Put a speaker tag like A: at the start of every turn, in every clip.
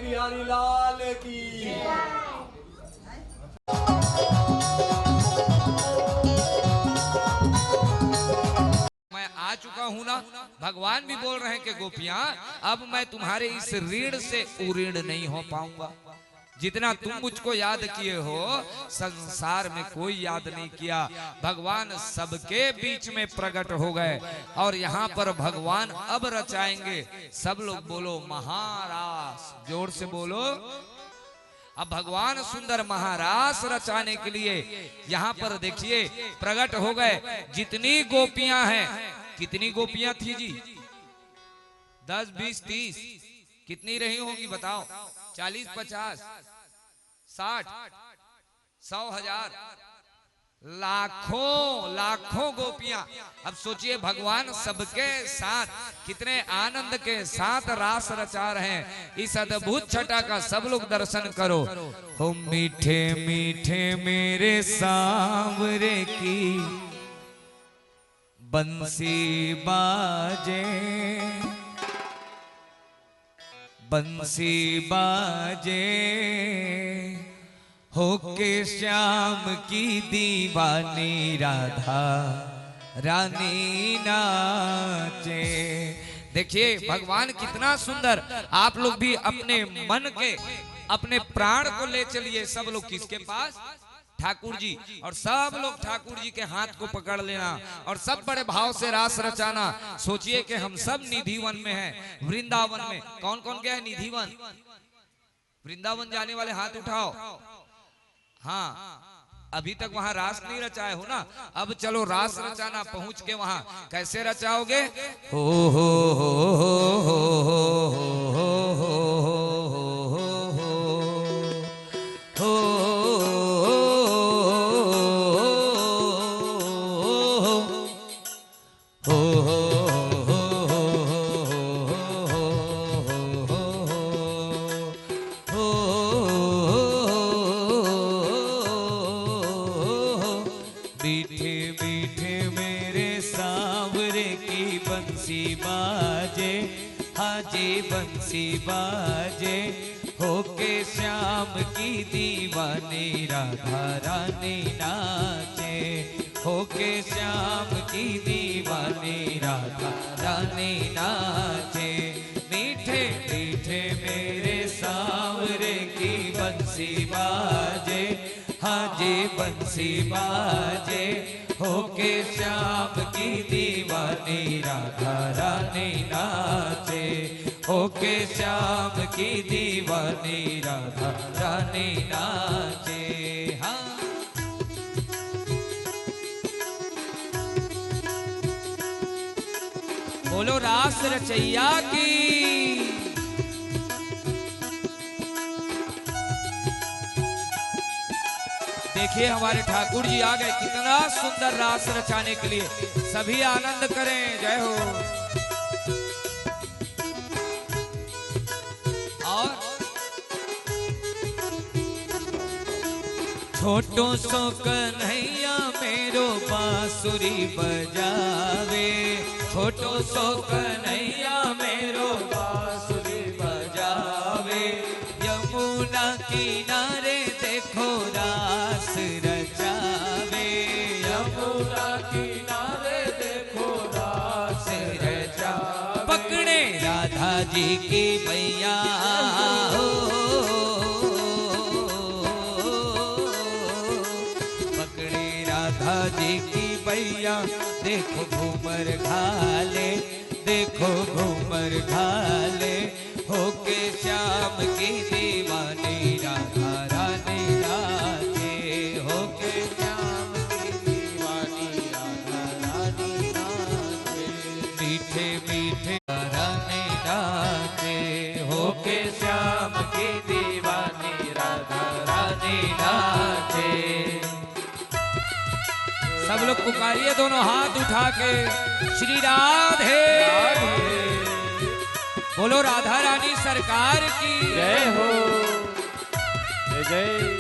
A: बिहारी लाल की।
B: मैं आ चुका हूँ ना, भगवान भी बोल रहे हैं कि गोपियां अब मैं तुम्हारे इस ऋण से उऋण नहीं हो पाऊंगा। जितना तुम मुझको याद किए हो संसार में कोई याद नहीं किया। भगवान सबके बीच में प्रकट हो गए और यहाँ पर भगवान अब रचाएंगे। सब लोग बोलो महारास, जोर से बोलो। अब भगवान सुंदर महारास रचाने के लिए यहाँ पर देखिए प्रकट हो गए। जितनी गोपियां हैं, कितनी गोपियां थी जी? 10, 20, 30 कितनी रही होंगी बताओ? 40, 50, 60, 100, 1000, लाखों लाखों गोपियां। अब सोचिए भगवान सबके साथ कितने आनंद के साथ रास रचा रहे हैं। इस अद्भुत छटा का सब लोग दर्शन करो। हो मीठे मीठे मेरे सांवरे की बंसी बाजे, बंसी बाजे होके श्याम की दीवानी राधा रानी नाचे। देखिए भगवान कितना सुंदर। आप लोग भी अपने मन के, अपने प्राण को ले चलिए। सब लोग किसके पास? ठाकुर जी। और सब लोग ठाकुर जी के हाथ को पकड़ लेना और सब बड़े भाव से रास रचाना। सोचिए कि हम सब निधिवन में हैं, वृंदावन में। कौन कौन गया है निधिवन? वृंदावन जाने वाले हाथ उठाओ। हाँ, अभी तक वहां रास नहीं रचाए हो ना, अब चलो रास रचाना। पहुंच के वहां कैसे रचाओगे? हो हो हो हो हो हो बंसी बाजे होके श्याम की दीवानी राधा रानी नाचे। होके श्याम की दीवानी राधा रानी नाचे। मीठे मीठे मेरे सांवरे की बंसी बाजे, हाँ जी बंसी बाजे होके श्याम की दीवानी राधा रानी नाचे। होके श्याम की दीवानी राधा रानी नाचे। हाँ बोलो रास रचैया की। देखिए हमारे ठाकुर जी आ गए, कितना सुंदर रास रचाने के लिए। सभी आनंद करें, जय हो। और छोटो सो कन्हैया मेरो बांसुरी बजावे। छोटो सो कन्हैया मेरो बांसुरी बजावे। यमुना किनारे देखो रास रचावे। यमुना किनारे देखो रास रचावे। पकड़े राधा जी की मैया हो, पकड़े राधा जी की मैया। देखो घूमर घाले, देखो घूमर घाले होके श्याम की दीवानी राधा रानी नाचे। होके श्याम की दीवानी राधा रानी नाचे। मीठे मीठे रानी नाचे। होके श्याम की दीवानी राधा रानी नाचे। सब लोग पुकारिए दोनों हाथ उठा के, श्री राधे। बोलो राधा रानी सरकार की
A: जय हो, जय जय।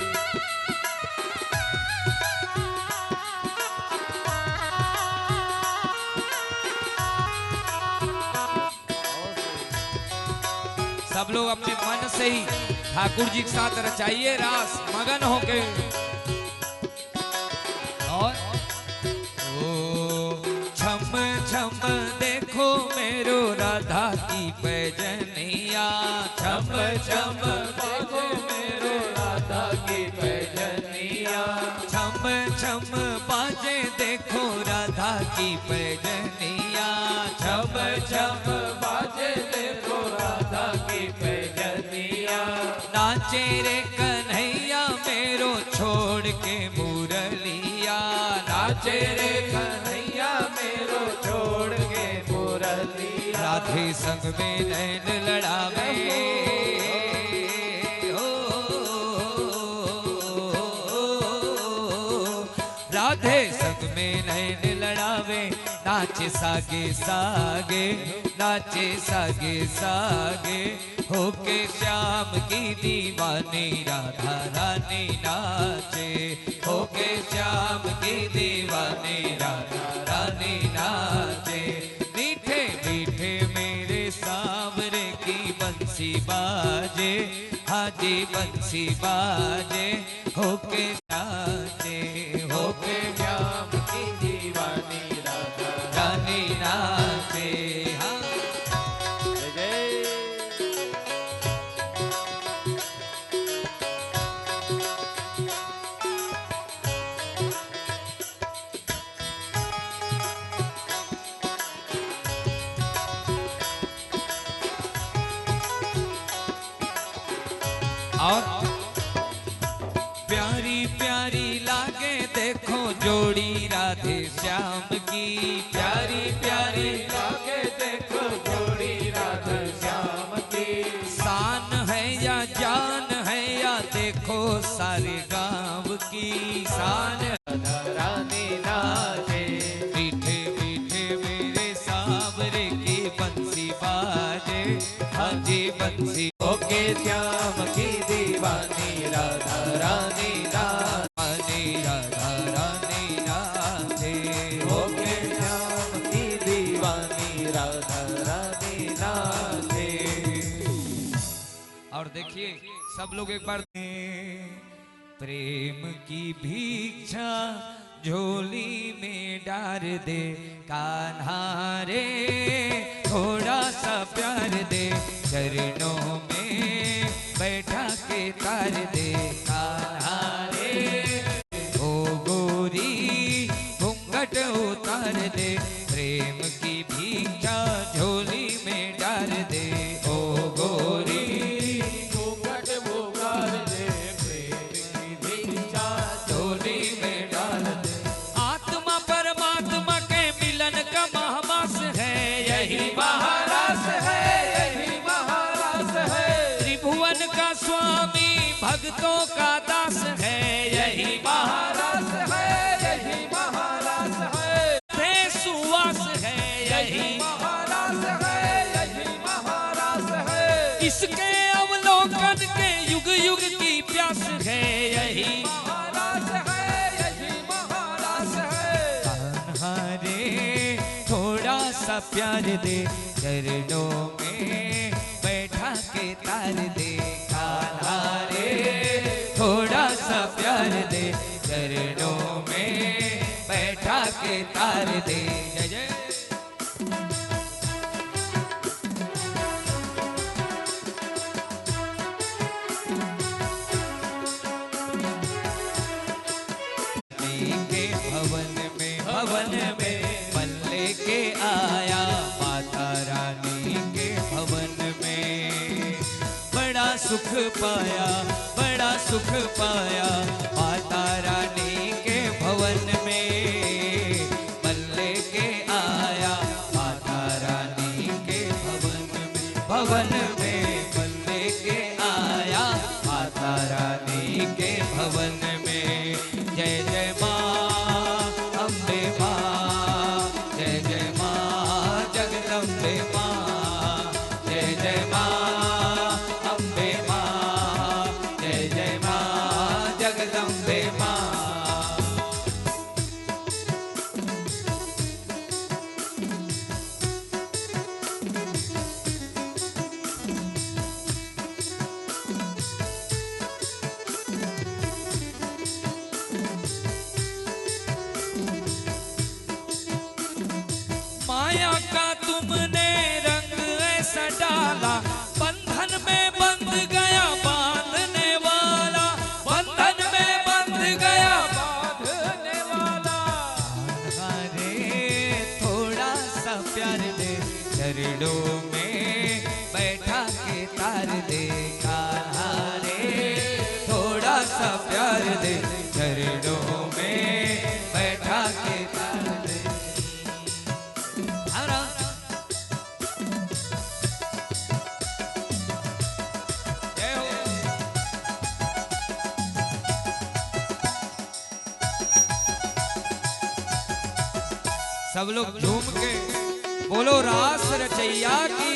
B: सब लोग अपने मन से ही ठाकुर जी के साथ रचाइए रास मगन होके। और छम छम देखो मेरो राधा की पैजनिया, छम छम देखो मेरो राधा की पैजनिया, छम छम बाजे देखो राधा की पैजनिया, छम छम बाजे देखो राधा की पैजनिया। नाचे रे कन्हैया मेरो छोड़ के मुरलिया, नाचे रे कन्हैया मेरो छोड़ के मुरलिया। राधे संग में नैन लड़ावे, राधे संग में नैन लड़ावे। नाचे सागे सागे, नाचे सागे सागे, होके श्याम की दीवानी राधा रानी नाचे, होके श्याम की दीवानी राधा रानी नाचे। मीठे मीठे मेरे सांवरे की बंसी बाजे, हाजी बंसी बाजे, होके नाचे, होके श्याम की दीवानी राधा रानी नाचे। हाँ
A: जय
B: और प्यारी प्यारी लागे देखो जोड़ी राधे श्याम की, प्यारी प्यारी लागे देखो जोड़ी राधे श्याम की। शान है या जान है या देखो सारे गांव की, शान राधा रानी नाचे। मीठे मीठे मेरे सांवरे की बंसी बाजे, हाजी बंसी होके श्याम की दीवानी राधा रानी नाचे, राधा रानी नाचे, होके श्याम की दीवानी राधा रानी नाचे। और देखिए सब लोग एक बार प्रेम की भिक्षा झोली में डार दे कान्हा रे, थोड़ा सा प्यार दे चरणों में बैठा के तार दे कान्हा रे। ओ गोरी घूंघट उतार दे, प्रेम की भिक्षा झोली में डाल दे। ओ गोरी घूंघट उतार दे, प्रेम की भिक्षा झोली में डाल दे। आत्मा परमात्मा के मिलन का महामास है, यही महारास है, यही महारास है। त्रिभुवन का स्वामी भक्तों का दास है, यही महारास है, यही महारास है। थे सुवास है, यही महारास है, यही महारास है। इसके अवलोकन के युग युग की प्यास है, यही महारास है, यही महारास है। कान्हा रे थोड़ा सा प्यार दे चरणों में बैठा के तार दे, कान्हा रे थोड़ा सा प्यार दे चरणों में बैठा के तार दे। जय जय के भवन में पल्ले के आया, माता रानी के भवन में बड़ा सुख पाया, बड़ा सुख पाया। माता रानी के भवन में पल्ले के आया, माता रानी के भवन में, भवन में पल्ले के आया, माता रानी के भवन में। जय जय माँ अम्बे माँ, जय जय माँ जगदम्बे माँ, जय जय माँ अम्बे माँ, जय जय माँ जगदम्बे माँ। दे कान्हा रे, थोड़ा सा प्यार दे, चरणों में बैठा के तार दे। जय हो। सब लोग झूम के बोलो रास रचैया की।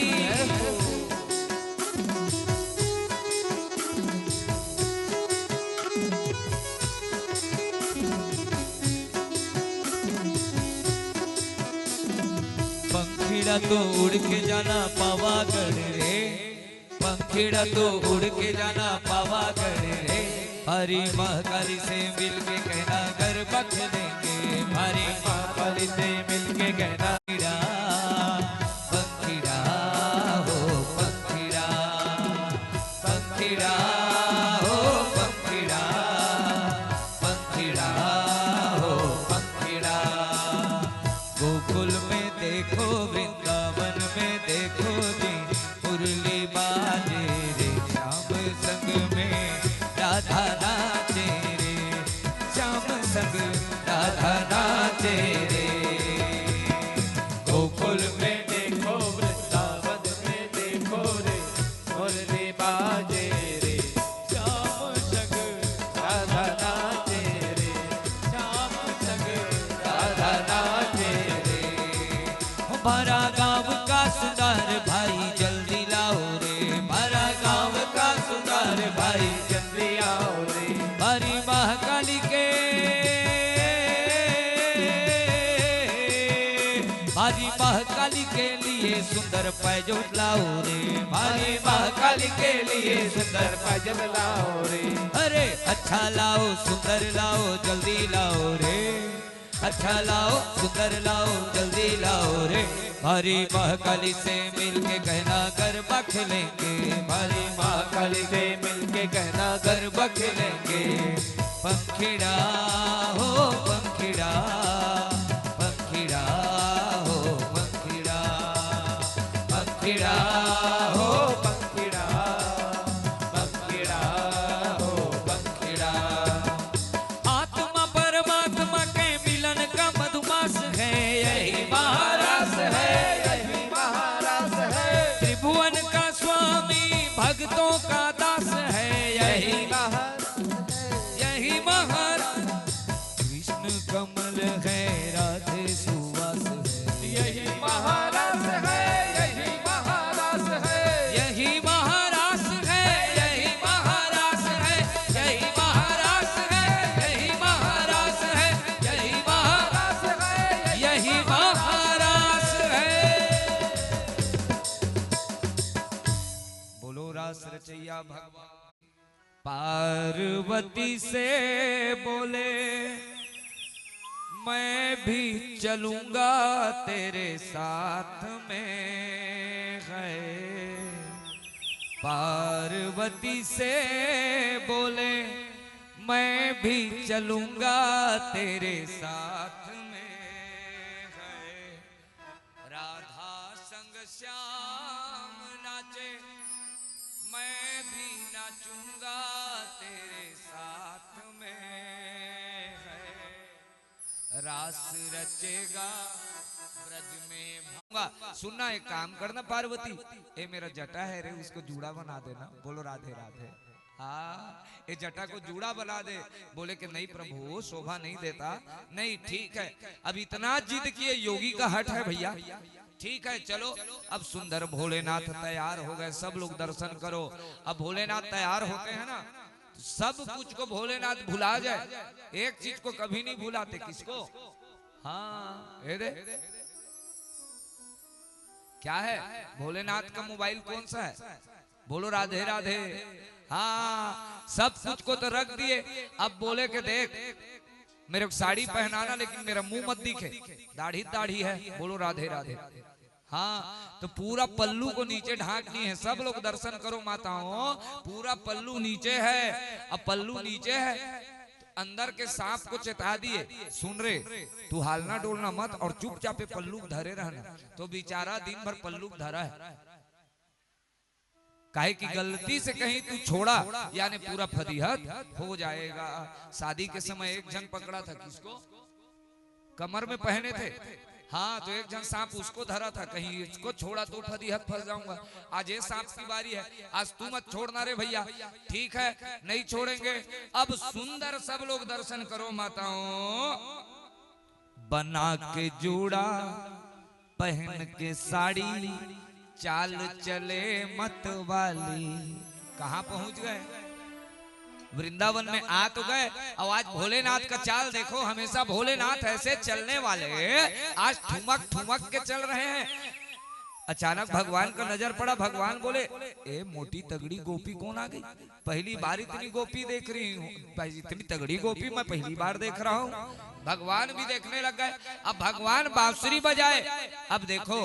B: पंखीड़ा तो उड़ के जाना पावागढ़ रे, पंखीड़ा तो उड़ के जाना पावागढ़ रे, हरी महाकाली से मिल के कहना घर बख देंगे, हरी महाकाली से मिल के कहना पंखीड़ा हो पंखीड़ा, पंखीड़ा हो पंखीड़ा, पंखीड़ा हो पंखीड़ा। गोकुल में देखो वृंदावन में देखो जी, मुरली बाजे रे श्याम संग में राधा नाचे रे, श्याम संग राधा नाचे रे। गोकुल में देखो वृंदावन में देखो रे, मुरली बाजे रे श्याम संग राधा नाचे रे, श्याम संग राधा नाचे रे। हमारा गाँव का सुंदर भाई जल्दी लाओ रे, हमारा गाँव का सुंदर भाई जल्दी आओ रे, हरी महाकाली के, हरी महाकाली के लिए सुंदर पैजोत लाओ रे, हरी महाकाली के लिए सुंदर पैजोत लाओ रे। अरे अच्छा लाओ सुंदर लाओ जल्दी लाओ रे, अच्छा लाओ सुंदर लाओ जल्दी लाओ रे, हरी महाकाली से मिलके कहना गरबा खेलेंगे, हरी महाकाली से मिलके कहना गरबा खेलेंगे। पंखीड़ा हो पंखीड़ा, पंखीड़ा हो पंखीड़ा, पंखीड़ा हो पंखीड़ा, पंखीड़ा हो पंखीड़ा। आत्मा परमात्मा के मिलन का मधुमास है, यही महारास है, यही महारास है। त्रिभुवन का स्वामी भक्तों का दास है, यही यही महाराज। कृष्ण कमल है राधे सुवास है, यही महारास है, यही महारास है, यही महारास है, यही महारास है, यही महारास है, यही महारास है, यही महारास है, यही महारास है। बोलो रास रचैया भगवान। पार्वती से बोले मैं भी चलूंगा तेरे साथ में है, पार्वती से बोले मैं भी चलूंगा तेरे साथ में है, राधा संग श्याम नाचे मैं भी नाचूंगा तेरे साथ में है, रास रचेगा ब्रज में भाऊंगा। सुनना एक काम करना पार्वती, ए मेरा जटा है रे उसको जूड़ा बना देना, बोलो राधे राधे। हाँ ये जटा को जूड़ा बना दे, बोले कि नहीं प्रभु शोभा नहीं देता, नहीं ठीक है अब इतना जिद किए, योगी का हट है भैया, ठीक है चलो। अब सुंदर भोलेनाथ तैयार हो गए, सब लोग दर्शन करो। अब भोलेनाथ तैयार होते हैं ना, सब कुछ को भोलेनाथ भुला जाए, एक चीज को कभी नहीं भुलाते, किसको? हाँ ये दे क्या है, भोलेनाथ का मोबाइल कौन सा है, बोलो राधे राधे। हाँ सब कुछ को तो रख दिए, अब बोले के देख मेरे को साड़ी पहनाना लेकिन मेरा मुंह मत दिखे, दाढ़ी दाढ़ी है, बोलो राधे राधे। हाँ तो पूरा पल्लू को नीचे ढांकनी है, सब लोग दर्शन करो माताओं, पूरा पल्लू नीचे है। अब पल्लू नीचे है तो अंदर के सांप को चेता दिए, सुन रे तू हालना डोलना मत और चुपचाप पल्लू धरे रहना। तो बेचारा दिन भर पल्लू धरा है, काहे की गलती से कहीं तू छोड़ा यानी पूरा फदीहत हो जाएगा। शादी के समय एक जन पकड़ा था, किसको? कमर में पहने थे, हाँ, तो एक जन सांप उसको धरा था, कहीं इसको छोड़ा तो फदीहत फंस जाऊंगा। आज ये सांप की बारी है, आज तू मत छोड़ना रे भैया। ठीक है, नहीं छोड़ेंगे। अब सुंदर सब लोग दर्शन करो माताओं, बना के जूड़ा पहन के साड़ी, चाल चले मत वाली। कहां पहुंच गए? वृंदावन में आ तो गए। और आज भोलेनाथ का चाल देखो, हमेशा भोलेनाथ ऐसे चलने वाले आज ठुमक ठुमक के चल रहे हैं। अचानक भगवान का नजर पड़ा, भगवान बोले, ए मोटी तगड़ी गोपी कौन आ गई? पहली बार इतनी गोपी देख रही हूँ, इतनी तगड़ी गोपी मैं पहली बार देख रहा हूँ। भगवान भी देखने लग गए। अब भगवान बांसुरी बजाए। अब देखो,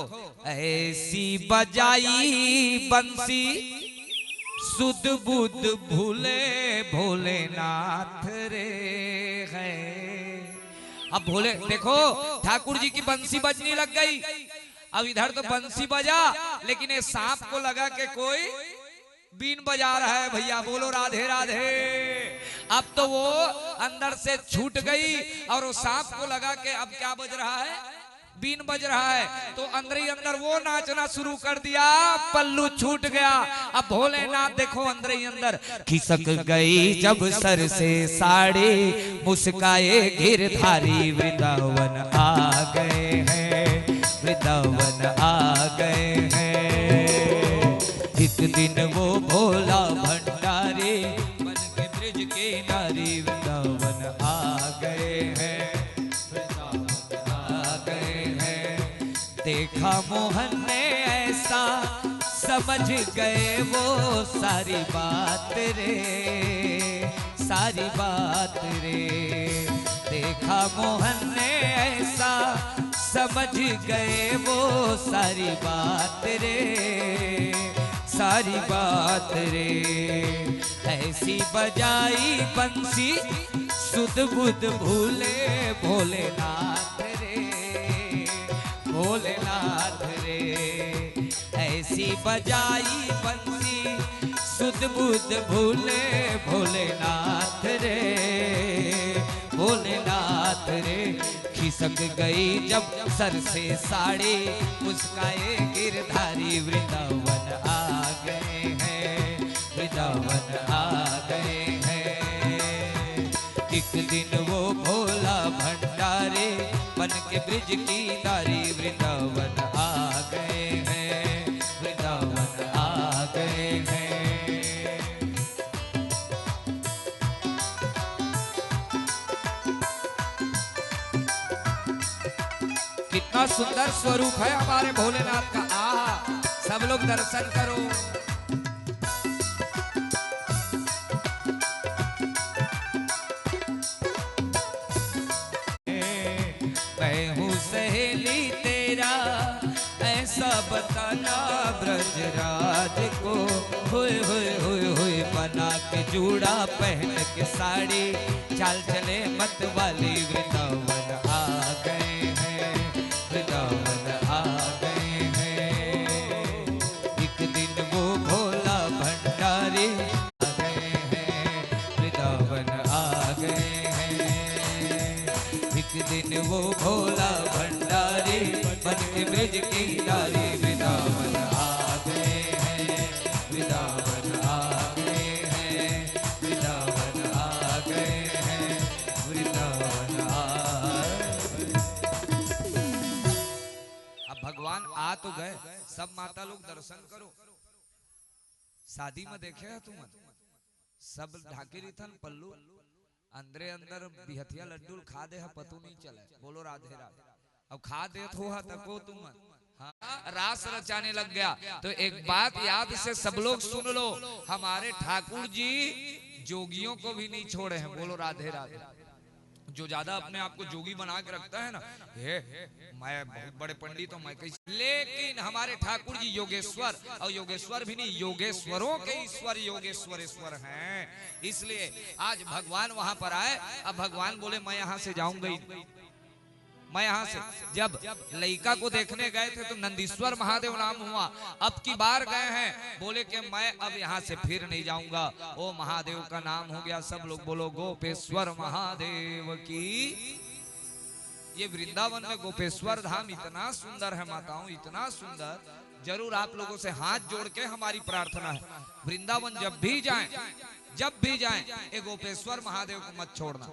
B: ऐसी बजाई बंसी सुध बुध भूले भोलेनाथ रे है। अब भोले देखो, ठाकुर जी की बंसी बजने लग गई। अब इधर तो बंसी बजा, लेकिन ये सांप को लगा के कोई बीन बजा रहा है। भैया बोलो राधे राधे। अब तो वो अंदर से छूट गई और वो सांप को लगा के अब क्या बज रहा है? बीन बज रहा है। तो अंदर ही अंदर वो नाचना शुरू कर दिया, पल्लू छूट गया। अब भोलेनाथ देखो अंदर ही अंदर खिसक गई जब सर से साड़ी, मुस्काए गिरधारी वृंदावन आ गए हैं, वृंदावन आ गए हैं। एक दिन वो भोला भंडारी बन के ब्रिज के नारी, वृंदावन आ गए हैं, देखा मोहन ने ऐसा, समझ गए वो सारी बात रे, सारी बात रे। देखा मोहन ने ऐसा, समझ गए वो सारी बात रे, सारी बात रे। ऐसी बजाई बंसी सुध बुध भूले भोलेनाथ रे, भोलेनाथ रे। ऐसी बजाई बंसी सुध बुध भूले भोलेनाथ रे, भोलेनाथ रे। खिसक गई जब सर से साड़ी, मुस्काए गिरधारी वृंदावन आ गए हैं, वृंदावन आ गए हैं। एक दिन वो भोला भंडारी बन के ब्रिज की नारी, वृंदावन आ गए हैं, वृंदावन आ गए हैं। कितना सुंदर स्वरूप है हमारे भोलेनाथ का। आहा, सब लोग दर्शन करो। मैं हूँ सहेली तेरा, ऐसा बताना ब्रजराज को। हुए हुए हुए हुए बना के जूड़ा पहन के साड़ी, चाल चले मत वाली वृंदावन आ गए हैं, वृंदावन आ गए हैं। एक दिन वो भोला भंडारी आ गए हैं, वृंदावन आ गए हैं। एक दिन वो भोला भंडारी बन के ब्रिज की नारी, वृंदावन आ गए हैं, वृंदावन आ गए हैं, वृंदावन आ गए हैं, वृंदावन आ। अब भगवान आ तो गए, सब माता लोग दर्शन करो। शादी में देखे है तुम, सब ढाके रिथन पल्लू, अंदरे अंदर बिहतिया लड्डू खा दे है, पतो नहीं चले। बोलो राधे राधे। अब खा देत हो तको तुम, हाँ, रास रचाने लग गया। तो एक बात याद से सब लोग सुन लो, हमारे ठाकुर जी जोगियों को भी नहीं छोड़े हैं। बोलो राधे राधे। जो ज्यादा अपने आप को जोगी बना के रखता है ना, मैं बहुत बड़े पंडित हूं, मैं कैसे। लेकिन हमारे ठाकुर जी योगेश्वर, और योगेश्वर भी नहीं, योगेश्वरों के ईश्वर योगेश्वरेश्वर हैं। इसलिए आज भगवान वहां पर आए। अब भगवान बोले मैं यहां से जाऊंगा ही, मैं यहाँ से जब लइका को देखने गए थे तो नंदीश्वर महादेव नाम हुआ, अब की बार गए हैं, बोले कि मैं अब यहाँ से फिर नहीं जाऊंगा, ओ महादेव का नाम हो गया। सब लोग बोलो गोपेश्वर महादेव की। ये वृंदावन में गोपेश्वर धाम इतना सुंदर है माताओं, इतना सुंदर, जरूर आप लोगों से हाथ जोड़ के हमारी प्रार्थना है, वृंदावन जब भी जाएं ये गोपेश्वर महादेव को मत छोड़ना।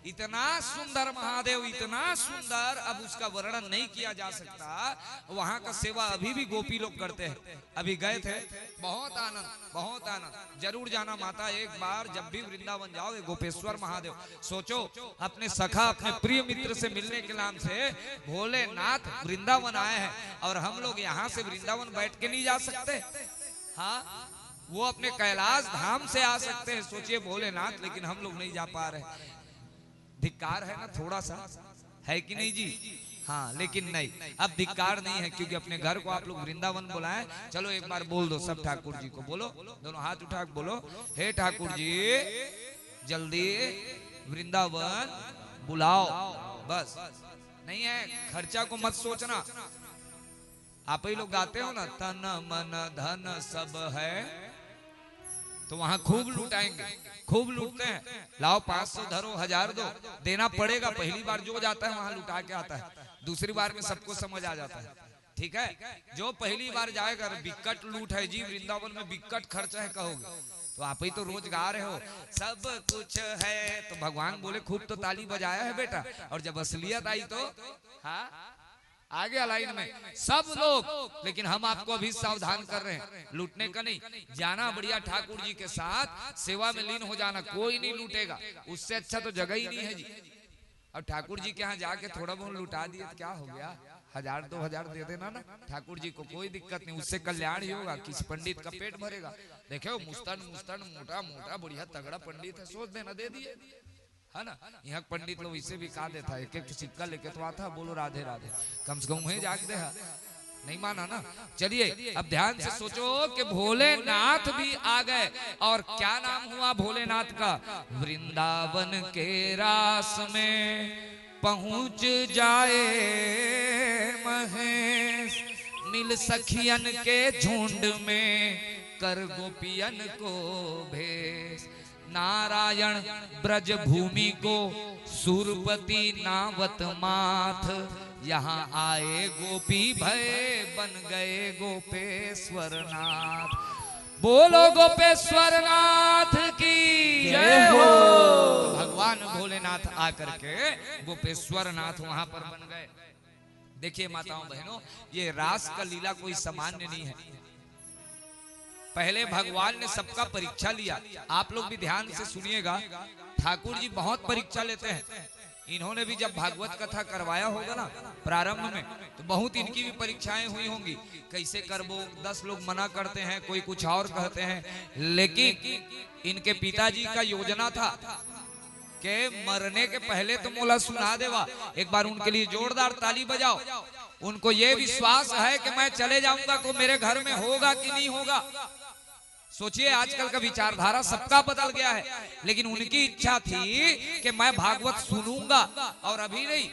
B: इतना सुंदर महादेव, इतना सुंदर, अब उसका वर्णन नहीं किया जा सकता। वहां का सेवा अभी भी गोपी लोग करते हैं। अभी गए थे, बहुत आनंद, बहुत आनंद। जरूर जाना माता, एक बार जब भी वृंदावन जाओ ये गोपेश्वर महादेव। सोचो अपने सखा, अपने प्रिय मित्र से मिलने के नाम से भोलेनाथ वृंदावन आए हैं, और हम लोग यहाँ से वृंदावन बैठ के नहीं जा सकते। हाँ, वो अपने कैलाश धाम से आ सकते हैं, सोचिए भोलेनाथ, लेकिन हम लोग नहीं जा पा रहे। धिक्कार है ना, थोड़ा सा है कि नहीं जी? हाँ, लेकिन नहीं, अब धिक्कार नहीं है, क्योंकि अपने घर को आप लोग वृंदावन बुलाएं। चलो एक बार बोल दो सब ठाकुर जी को, बोलो, दोनों हाथ उठा के बोलो, हे ठाकुर जी जल्दी वृंदावन बुलाओ। बस, नहीं है खर्चा को मत सोचना। आप ही लोग गाते हो ना, तन मन धन सब है, तो वहां खूब लुटाएंगे, खूब लूटते हैं। लाओ 500 धरो, 1000 दो, देना पड़ेगा। पहली बार जो जाता है वहां लुटा के आता है, दूसरी बार में सबको समझ आ जाता है। ठीक है, जो पहली बार जाएगा, बिकट लूट है जी वृंदावन में, बिकट खर्चा है कहोगे तो आप ही तो रोज गा रहे हो सब कुछ है, तो भगवान बोले खूब तो ताली बजाया है बेटा, और जब असलियत आई तो हाँ आगे लाइन में सब लोग। लेकिन हम आपको अभी सावधान कर रहे हैं, लूटने का नहीं, जाना बढ़िया ठाकुर जी के साथ सेवा में लीन हो जाना, कोई नहीं लूटेगा, उससे अच्छा तो जगह ही नहीं है जी। अब ठाकुर जी के यहाँ जाके थोड़ा बहुत लुटा दिए तो क्या हो गया, 1000 2000 दे देना ना ठाकुर जी को, कोई दिक्कत नहीं, उससे कल्याण ही होगा, किसी पंडित का पेट भरेगा। देखो मुस्तन मोटा मोटा बढ़िया तगड़ा पंडित है, सोच देना, दे दिए, है ना। यहाँ पंडित लोग इसे भी कहा देता है, एक एक सिक्का लेके तो आता, बोलो राधे राधे, कम से कम वहीं जाग दे, नहीं माना ना। चलिए अब ध्यान से सोचो कि भोलेनाथ भी आ गए, और क्या नाम हुआ भोलेनाथ का, वृंदावन के रास में पहुंच जाए महेश, मिल सखियन के झुंड में कर गोपियन को भेष, नारायण ब्रज भूमि को सुरपति नावत माथ, यहाँ आए गोपी भय बन गए गोपेश्वर नाथ। बोलो गोपेश्वर नाथ की जय हो। तो भगवान भोलेनाथ आकर के गोपेश्वर नाथ वहां पर बन गए। देखिए माताओं बहनों, ये रास का लीला कोई सामान्य नहीं है। पहले भगवान ने सबका परीक्षा लिया, आप लोग भी ध्यान से सुनिएगा, ठाकुर जी बहुत परीक्षा लेते हैं। इन्होंने भी जब भागवत कथा करवाया होगा ना प्रारंभ में, तो बहुत इनकी भी परीक्षाएं हुई होंगी, कैसे करबो, 10 लोग मना करते हैं, कोई कुछ और कहते हैं, लेकिन इनके पिताजी का योजना था कि मरने के पहले तो मोला सुना देवा। एक बार उनके लिए जोरदार ताली बजाओ। उनको ये विश्वास है कि मैं चले जाऊंगा तो मेरे घर में होगा कि नहीं होगा। सोचिए आजकल का विचारधारा सबका बदल गया है, लेकिन उनकी इच्छा थी कि मैं भागवत सुनूंगा, और अभी नहीं,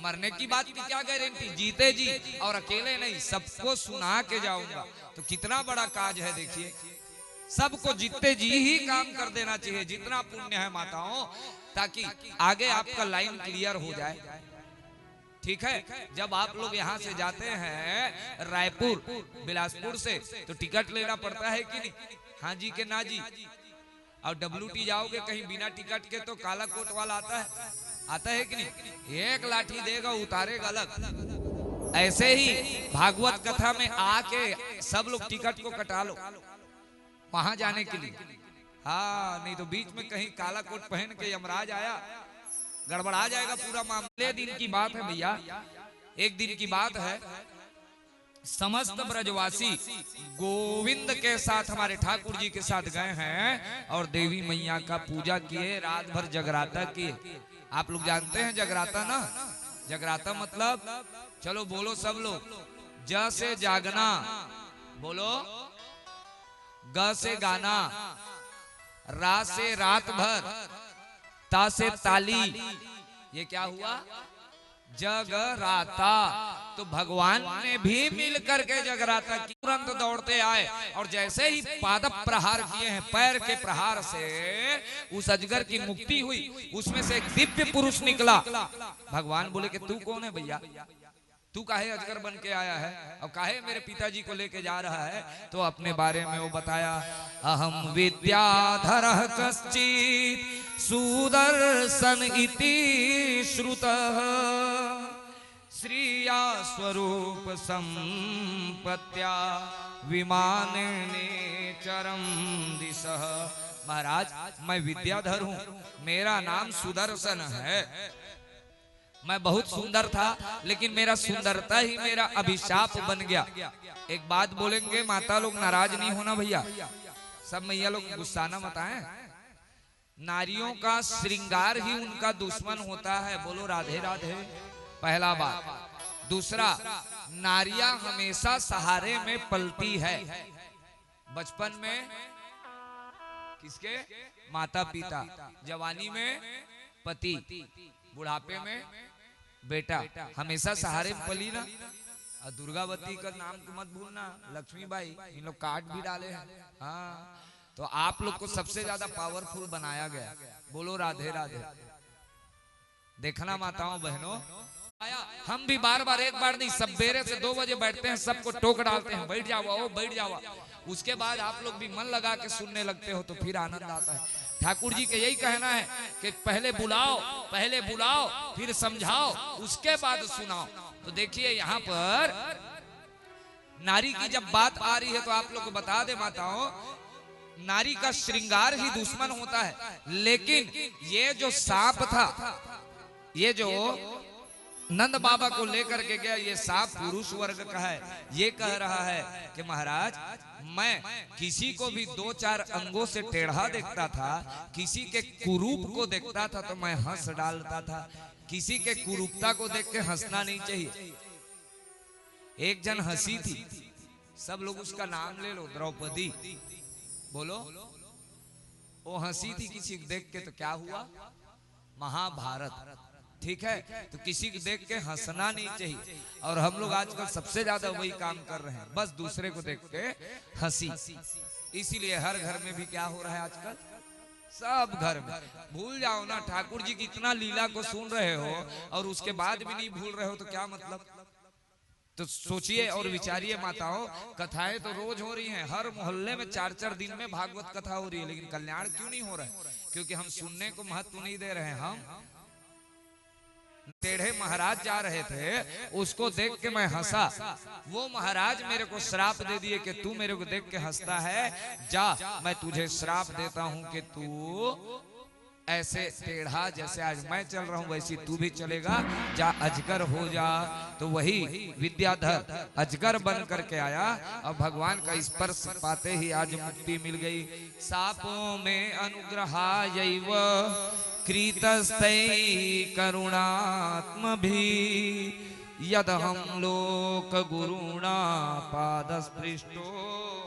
B: मरने की बात की क्या गारंटी, जीते जी और अकेले नहीं, सबको सुना के जाऊंगा। तो कितना बड़ा काज है, देखिए सबको जीते जी ही काम कर देना चाहिए, जितना पुण्य है माताओं, ताकि आगे आपका लाइन क्लियर हो जाए। ठीक है, जब आप लोग यहाँ से जाते हैं रायपुर बिलासपुर से, तो टिकट लेना पड़ता है कि नहीं, हाँ जी के ना जी। और WT जाओगे कहीं बिना टिकट के, तो काला कोट वाला आता है कि नहीं, एक लाठी देगा उतारेगा अलग। ऐसे ही भागवत कथा में आके सब लोग टिकट को कटा लो वहां जाने के लिए। हाँ, नहीं तो बीच में कहीं काला कोट पहन के यमराज आया, गड़बड़ा जाएगा पूरा मामले। दिन की बात है भैया, एक दिन की बात है, समस्त ब्रजवासी गोविंद के साथ हमारे ठाकुर जी के साथ गए हैं और देवी मैया का पूजा किए, रात भर जगराता किए। आप लोग जानते हैं जगराता ना, जगराता मतलब, चलो बोलो सब लोग, ज से जागना, बोलो, ग से गाना, रा से रात भर, ता से ताली, ये क्या हुआ, जगराता। तो भगवान ने भी मिल करके जगराता की, तुरंत दौड़ते आए और जैसे ही पाद प्रहार किए हैं, पैर के प्रहार से उस अजगर की मुक्ति हुई। उसमें से एक दिव्य पुरुष निकला। भगवान बोले कि तू कौन है भैया, तू काहे अजगर बन के आया है और काहे मेरे पिताजी को लेके जा रहा है। तो अपने बारे में वो बताया, अहम विद्याधरः कश्चित् सुदर्शन इति श्रुतः श्रिया स्वरूप संपत्त्या विमानेने चरम दिशः। महाराज मैं विद्याधर हूँ, मेरा नाम सुदर्शन है। मैं बहुत सुंदर था, लेकिन मेरा सुंदरता ही मेरा अभिशाप बन गया। एक बात बोलेंगे, माता लोग नाराज नहीं होना भैया, सब मैया लोग गुस्साना मत आए। नारियों का श्रृंगार ही उनका दुश्मन होता है। बोलो राधे राधे। पहला बात। दूसरा, नारियां हमेशा सहारे में पलती है। बचपन में किसके? माता पिता, जवानी में पति, बुढ़ापे में बेटा, हमेशा सहारे में पली ना। और दुर्गावती का नाम तो मत भूलना, लक्ष्मीबाई, इन लोग काट भी डाले हैं। हाँ, तो आप लोग को सबसे ज्यादा पावरफुल बनाया गया। बोलो राधे राधे। देखना माताओं बहनों, हम भी बार बार, एक बार नहीं, सवेरे से 2 बजे बैठते हैं, सबको टोक डालते हैं, बैठ जाओ ओ बैठ जाओ। उसके बाद आप लोग भी मन लगा के सुनने लगते हो तो फिर आनंद आता है। ठाकुर जी के यही कहना है कि पहले बुलाओ फिर समझाओ, उसके बाद सुनाओ। तो देखिए यहाँ पर नारी की जब बात आ रही है तो आप लोग को बता दे माताओं, नारी का श्रृंगार ही दुश्मन होता है। लेकिन ये जो सांप था, ये जो नंद बाबा को लेकर के गया, ये सांप पुरुष वर्ग का है। ये कह रहा है कि महाराज मैं किसी को भी 2-4 अंगों से टेढ़ा देखता था, किसी के कुरूप को देखता था तो मैं हंस डालता था। किसी के कुरूपता को देख के हंसना नहीं चाहिए। एक जन हंसी थी, सब लोग उसका नाम ले लो, द्रौपदी। बोलो, वो हंसी थी किसी को देख के, तो क्या हुआ? महाभारत। ठीक है, तो किसी को देख के हंसना नहीं चाहिए। और हम लोग आजकल सबसे ज्यादा वही काम कर रहे हैं, बस दूसरे को देख के हंसी। इसीलिए हर घर में भी क्या हो रहा है आजकल, सब घर में। भूल जाओ ना, ठाकुर जी की इतना लीला को सुन रहे हो और उसके बाद भी नहीं भूल रहे हो तो क्या मतलब। तो सोचिए और विचारिए माताओं, कथाएं तो रोज हो रही हैं, हर मोहल्ले में 4-4 दिन में भागवत कथा हो रही है, लेकिन कल्याण क्यों नहीं हो रहा है? क्योंकि हम सुनने को महत्व नहीं दे रहे हैं। हम टेढ़े महाराज जा रहे थे, उसको देख के मैं हंसा। वो महाराज मेरे को श्राप दे दिए कि तू मेरे को देख के हंसता है, जा मैं तुझे श्राप देता हूं कि तू ऐसे टेढ़ा जैसे आज मैं चल रहा हूं वैसी तू भी चलेगा, जा अजगर हो जा। तो वही विद्याधर अजगर बन करके आया और भगवान का स्पर्श पाते ही आज मुक्ति मिल गई। सापों में अनुग्रहायैव कृतस्तै करुणात्म भी यद हम लोक गुरुणा पादस्पृष्टो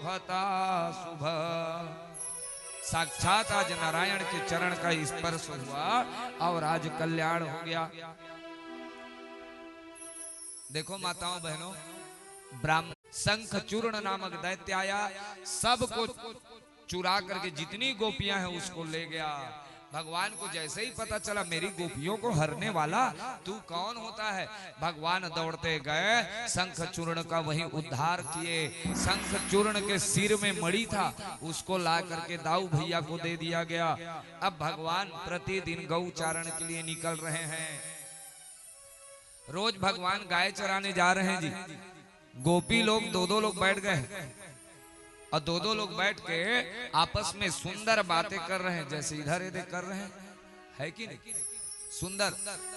B: हता शुभ। साक्षात आज नारायण के चरण का स्पर्श हुआ और आज कल्याण हो गया। देखो माताओं बहनों, ब्राह्मण शंख चूर्ण नामक दैत्य आया, सबको चुरा करके जितनी गोपियां हैं उसको ले गया। भगवान को जैसे ही पता चला मेरी गोपियों को हरने वाला तू कौन होता है, भगवान दौड़ते गए, शंख चूर्ण का वही उद्धार किए। शंख चूर्ण के सिर में मणि था, उसको ला करके दाऊ भैया को दे दिया गया। अब भगवान प्रतिदिन गौ चारण के लिए निकल रहे हैं। रोज भगवान गाय चराने जा रहे हैं जी। गोपी लोग 2-2 लोग बैठ गए और 2-2 लोग बैठ के आपस में सुंदर बातें कर रहे हैं, जैसे इधर इधर कर रहे हैं, है कि नहीं? सुंदर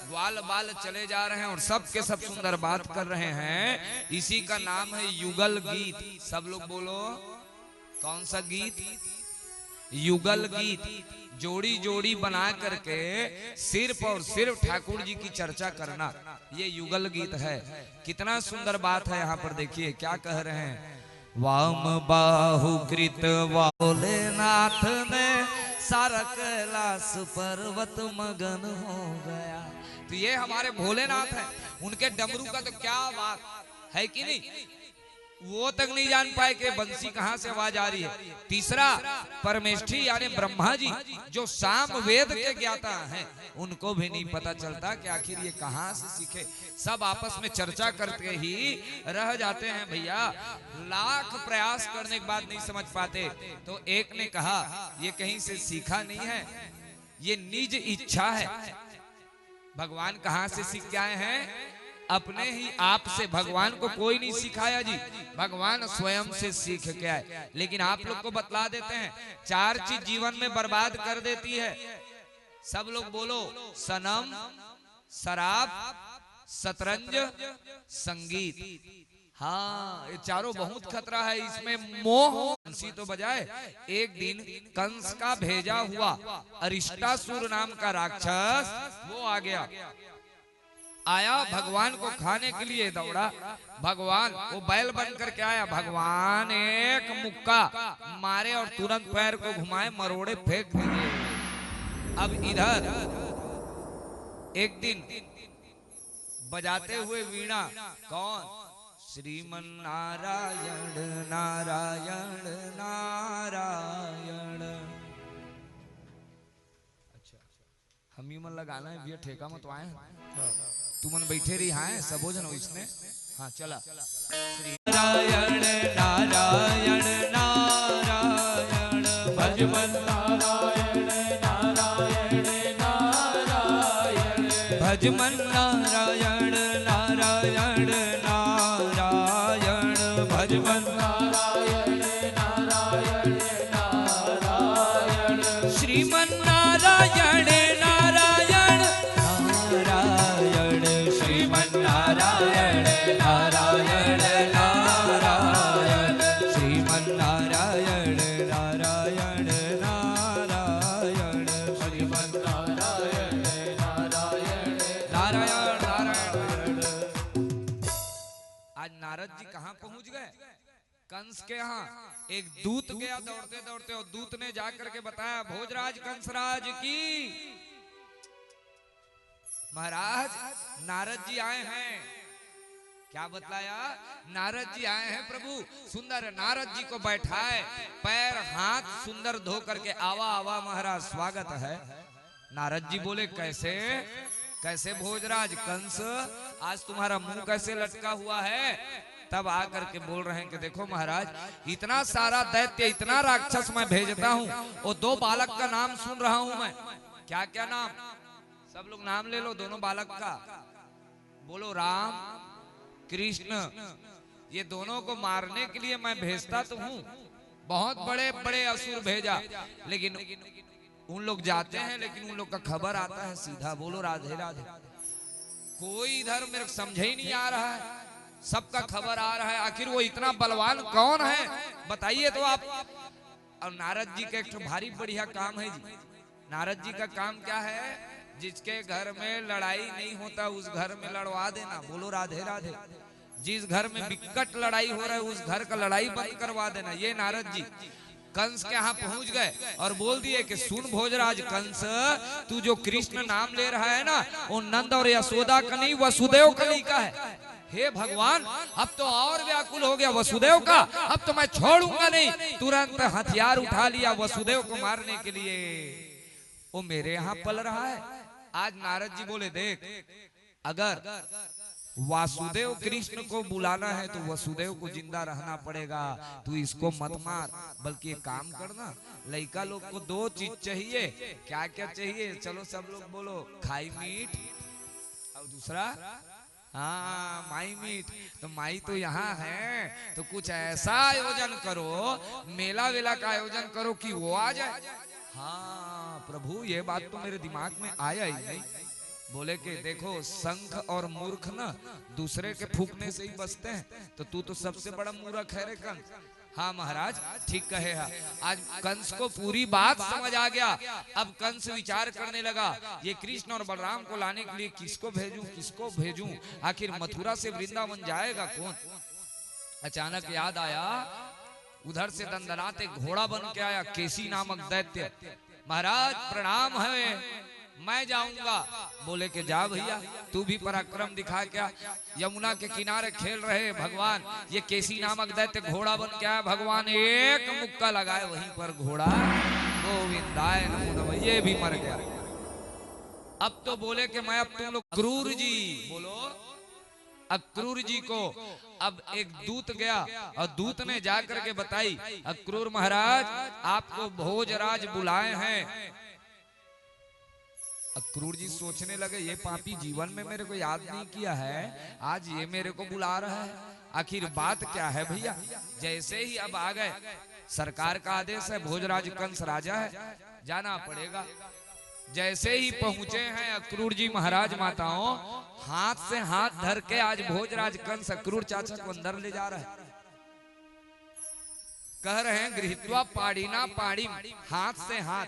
B: ग्वाल बाल चले जा रहे हैं और सब के सब सुंदर बात कर रहे हैं। इसी का नाम है युगल गीत। सब लोग बोलो, कौन सा गीत? युगल गीत। जोड़ी जोड़ी बना करके सिर्फ और सिर्फ ठाकुर जी की चर्चा करना, ये युगल गीत है। कितना सुंदर बात है। यहाँ पर देखिए क्या कह रहे हैं। वाम बाहु कृत भोलेनाथ ने सारा कैलाश पर्वत मगन हो गया। तो ये हमारे भोलेनाथ हैं, उनके डमरू का तो क्या बात है कि नहीं, वो तक नहीं जान पाए कि बंसी कहां से आवाज आ रही है। तीसरा, परमेष्ठी यानी ब्रह्मा जी जो साम वेद के ज्ञाता हैं, उनको भी नहीं पता चलता कि आखिर ये कहां से सीखे। सब आपस में चर्चा करते ही रह जाते हैं भैया, लाख प्रयास करने के बाद नहीं समझ पाते। तो एक ने कहा ये कहीं से सीखा नहीं है, ये निज इच्छा है। भगवान कहां से सीख के आए हैं? अपने ही आप से। भगवान को कोई नहीं सिखाया जी, भगवान स्वयं से सीख के आए। लेकिन आप लोग को बतला देते हैं, 4 चीज जीवन में बर्बाद कर देती है। सब लोग बोलो, सनम, शराब, शतरंज, संगीत। हाँ, ये चारों बहुत खतरा है, इसमें मोह। कंसी तो बजाए। एक दिन कंस का भेजा हुआ अरिष्टासुर नाम का राक्षस वो आ गया, आया भगवान को खाने के लिए दौड़ा। भगवान वो बैल बन करके आया, भगवान एक मुक्का मारे और तुरंत पैर को घुमाए, मरोड़े फेंक दिए। अब इधर एक दिन बजाते हुए वीणा, कौन? श्रीमन नारायण नारायण नारायण। अच्छा, हम ही मन लगाना है भैया, ठेका मत आए तुमन बैठे रही हैं सबो जन इसने। हाँ चला, श्री नारायण नारायण नारायण, भजमन नारायण नारायण नारायण, भजमन नारायण नारायण नारायण, भजमन नारायण नारायण नारायण, श्रीमन नारायण नारायण नारायण, श्रीमन नारायण नारायण नारायण, श्रीमन नारायण नारायण नारायण, श्रीमन नारायण नारायण नारायण नारायण। आज नारद जी कहां पहुंच गए? कंस के यहाँ। एक दूत गया दौड़ते दौड़ते, और दूत ने जाकर के बताया, भोजराज कंसराज की महाराज नारद जी आए हैं। क्या बतलाया? नारद जी आए हैं प्रभु। सुंदर नारद जी को बैठाए, पैर हाथ सुंदर धो करके, आवा आवा महाराज स्वागत है। नारद जी बोले, कैसे कैसे भोजराज कंस, आज तुम्हारा मुंह कैसे लटका हुआ है? तब आकर के बोल रहे हैं कि देखो महाराज, इतना सारा दैत्य, इतना राक्षस मैं भेजता हूँ, और 2 बालक का नाम सुन रहा हूं मैं। क्या क्या नाम? सब लोग नाम ले लो दोनों बालक का, बोलो राम कृष्ण। ये दोनों को मारने के लिए मैं भेजता तो हूँ, बहुत बड़े बड़े असुर भेजा, लेकिन उन लोग जाते हैं, लेकिन उन लोग का खबर आता है सीधा। बोलो राधे राधे। कोई इधर मेरे को समझ ही नहीं आ रहा है, सबका खबर आ रहा है, आखिर वो इतना बलवान कौन है बताइए तो आप। और नारद जी का एक भारी बढ़िया काम है जी। नारद जी का काम क्या है? जिसके घर में लड़ाई नहीं होता उस घर में लड़वा देना। बोलो राधे राधे। जिस घर में विकट लड़ाई हो रहा है उस घर का लड़ाई बंद करवा देना। ये नारद जी कंस के यहाँ पहुंच गए और बोल दिए कि सुन भोजराज कंस, तू जो कृष्ण नाम ले रहा है ना, वो नंद और यशोदा का नहीं, वसुदेव कली का है। हे भगवान, अब तो और व्याकुल हो गया वसुदेव का, अब तो मैं छोड़ूंगा नहीं। तुरंत हथियार उठा लिया वसुदेव को मारने के लिए। वो मेरे यहाँ पल रहा है। आज नारद जी बोले, देख अगर वासुदेव कृष्ण को बुलाना है तो वसुदेव को जिंदा रहना पड़ेगा। तू इसको मत मार, बल्कि एक काम करना, लड़का लोग को 2 चीज चाहिए। क्या क्या चाहिए? चलो सब लोग बोलो, खाई मीट, और दूसरा हाँ माई मीट। तो माई तो यहाँ है, तो कुछ ऐसा आयोजन करो, मेला वेला का आयोजन करो कि वो आ जाए। हाँ प्रभु, ये बात तो मेरे दिमाग में आया ही नहीं। बोले कि देखो, शंख और मूर्ख ना दूसरे के फूकने से ही बचते हैं, तो तू तो सबसे बड़ा मूर्ख है रे कंस। हाँ महाराज, ठीक कहे है। आज कंस को पूरी बात समझ आ गया। अब कंस विचार करने लगा, ये कृष्ण और बलराम को लाने के लिए किसको भेजूं, किसको भेजूं? आखिर मथुरा से वृंदावन जाएगा कौन? अचानक याद आया, उधर से दंदनाते घोड़ा बन के आया केसी नामक दैत्य। महाराज प्रणाम है। मैं जाऊंगा। बोले कि जा भैया, तू भी पराक्रम दिखा। क्या यमुना के किनारे खेल रहे भगवान, ये केसी नामक दैत्य घोड़ा बन के आया। भगवान एक मुक्का लगाए, वहीं पर घोड़ा गोविंदाय नमो नमः, ये भी मर गया। अब तो बोले कि मैं, अब तुम लोग क्रूर जी बोलो, अक्रूर जी को अब एक दूत गया और दूत ने जाकर के बताई, अक्रूर महाराज आपको भोजराज बुलाए हैं। अक्रूर जी सोचने लगे, ये पापी जीवन में मेरे को याद नहीं किया है, आज ये मेरे को बुला रहा है, आखिर बात क्या है भैया। जैसे ही अब आ गए, सरकार का आदेश है, भोजराज कंस राजा है, जाना पड़ेगा। जैसे ही पहुंचे हैं अक्रूर जी महाराज माताओं, हाथ से हाथ धर के आज भोजराज कंस अक्रूर चाचा को अंदर ले जा रहा है। कह रहे हैं गृहीत्वा पाणिना पाणी, हाथ से हाथ,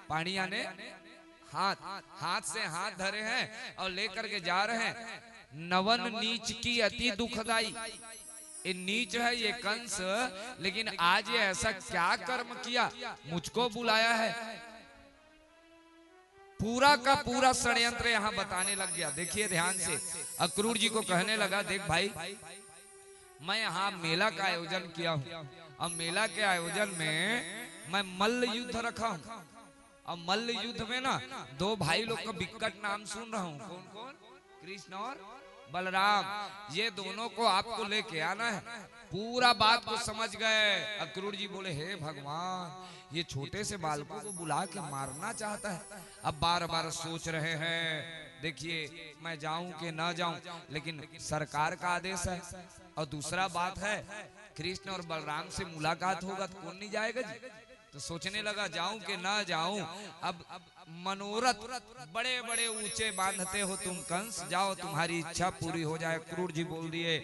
B: पाणी यानी हाथ, हाथ से हाथ धरे हैं और लेकर के जा रहे हैं। नवन नीच की अति दुखदाई, ये नीच है ये कंस, लेकिन आज ये ऐसा क्या कर्म किया, मुझको बुलाया है। पूरा का पूरा षड्यंत्र यहाँ बताने लग गया। देखिए ध्यान से, अक्रूर जी को कहने लगा, देख भाई, मैं यहाँ मेला का आयोजन किया हूँ, और मेला के आयोजन में मैं मल्ल युद्ध रखा हूँ, और मल्ल युद्ध में ना दो भाई लोग का विकट नाम सुन रहा हूँ। कौन कौन? कृष्ण और बलराम, ये दोनों को आपको लेके आना है। पूरा बात को समझ गए। अक्रूर जी बोले, हे भगवान, ये छोटे से बालकों को बुला के मारना चाहता है। अब बार बार सोच रहे हैं, देखिए मैं जाऊं कि ना जाऊं, लेकिन सरकार का आदेश है। और दूसरा बात है, कृष्ण और बलराम से मुलाकात होगा तो कौन नहीं जाएगा जी। तो सोचने लगा, जाऊं कि ना जाऊं। अब मनोरथ बड़े बड़े ऊंचे बांधते हो तुम कंस, जाओ तुम्हारी इच्छा पूरी हो जाए। अक्रूर जी बोल दिए,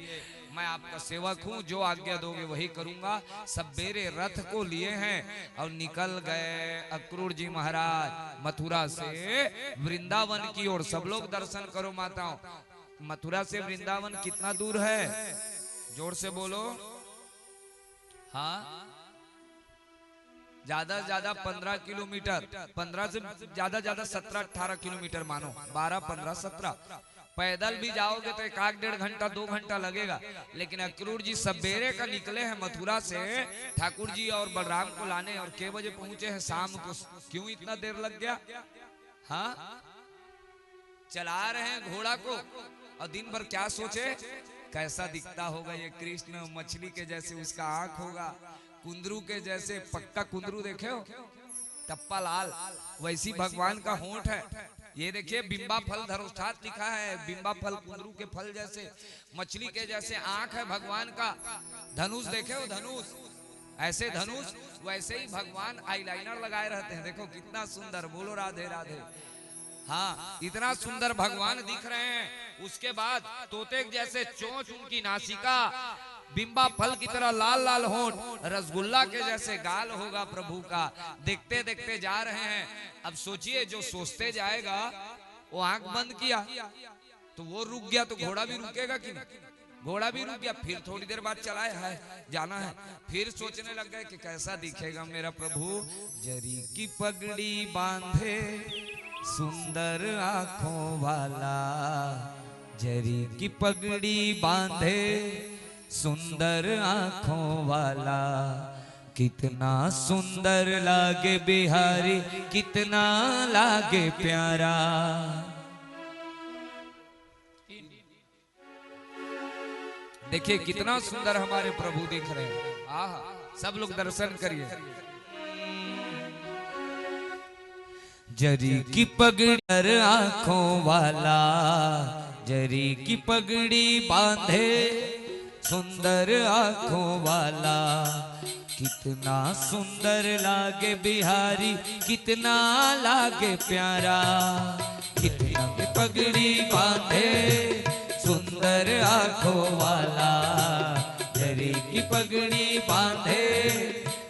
B: मैं आपका सेवक हूँ, जो आज्ञा दोगे वही करूंगा। सवेरे रथ को लिए हैं और निकल गए अक्रूर जी महाराज मथुरा से वृंदावन की ओर। सब लोग दर्शन करो माताओं, मथुरा से वृंदावन कितना दूर है, जोर से बोलो। हाँ, ज्यादा से ज्यादा 15 किलोमीटर, 15 से ज्यादा 17-18 किलोमीटर मानो, 12-15-17। पैदल भी जाओगे तो 1-1.5 घंटा 2 घंटा लगेगा। लेकिन अक्रूर जी सवेरे का निकले हैं मथुरा से ठाकुर जी और बलराम को लाने, और के बजे पहुंचे हैं? शाम को। क्यों इतना देर लग गया? हाँ, चला रहे हैं घोड़ा को, और दिन भर क्या सोचे, कैसा दिखता होगा ये कृष्ण, मछली के जैसे उसका आंख होगा, कुंदरू के जैसे, पक्का कुंदरू देखे हो, टप्पा लाल, वैसी भगवान का होंठ है। ये देखिए बिंबा फल धरोष्ठात लिखा है, बिंबा फल कुंदरू के फल जैसे, मछली के जैसे आंख है भगवान का। धनुष देखे हो, धनुष, ऐसे धनुष, वैसे ही भगवान आईलाइनर लगाए रहते हैं। देखो कितना सुंदर, बोलो राधे राधे। हाँ, इतना सुंदर भगवान दिख रहे हैं। उसके बाद तोते जैसे चोंच उनकी नासिका, बिंबा फल की तरह लाल लाल होंठ, रसगुल्ला के जैसे गाल होगा प्रभु का। देखते देखते जा रहे हैं। अब सोचिए, जो सोचते जाएगा, वो आंख बंद किया तो वो रुक गया, तो घोड़ा भी रुकेगा कि नहीं? घोड़ा भी रुक गया। फिर थोड़ी देर बाद चलाए है, जाना है। फिर सोचने लग गए कि कैसा दिखेगा मेरा प्रभु। जरी की पगड़ी बांधे सुंदर आंखों वाला, जरी की पगड़ी बांधे सुंदर आंखों वाला, कितना सुंदर लागे बिहारी, कितना लागे प्यारा। देखिए कितना सुंदर हमारे प्रभु दिख रहे हैं। आहा, सब लोग दर्शन करिए। जरी की पगड़ी आंखों वाला, जरी की पगड़ी बांधे सुंदर आंखों वाला, कितना सुंदर लागे बिहारी, कितना लागे प्यारा। कितना पगड़ी बांधे सुंदर आंखों वाला, जरी की पगड़ी बांधे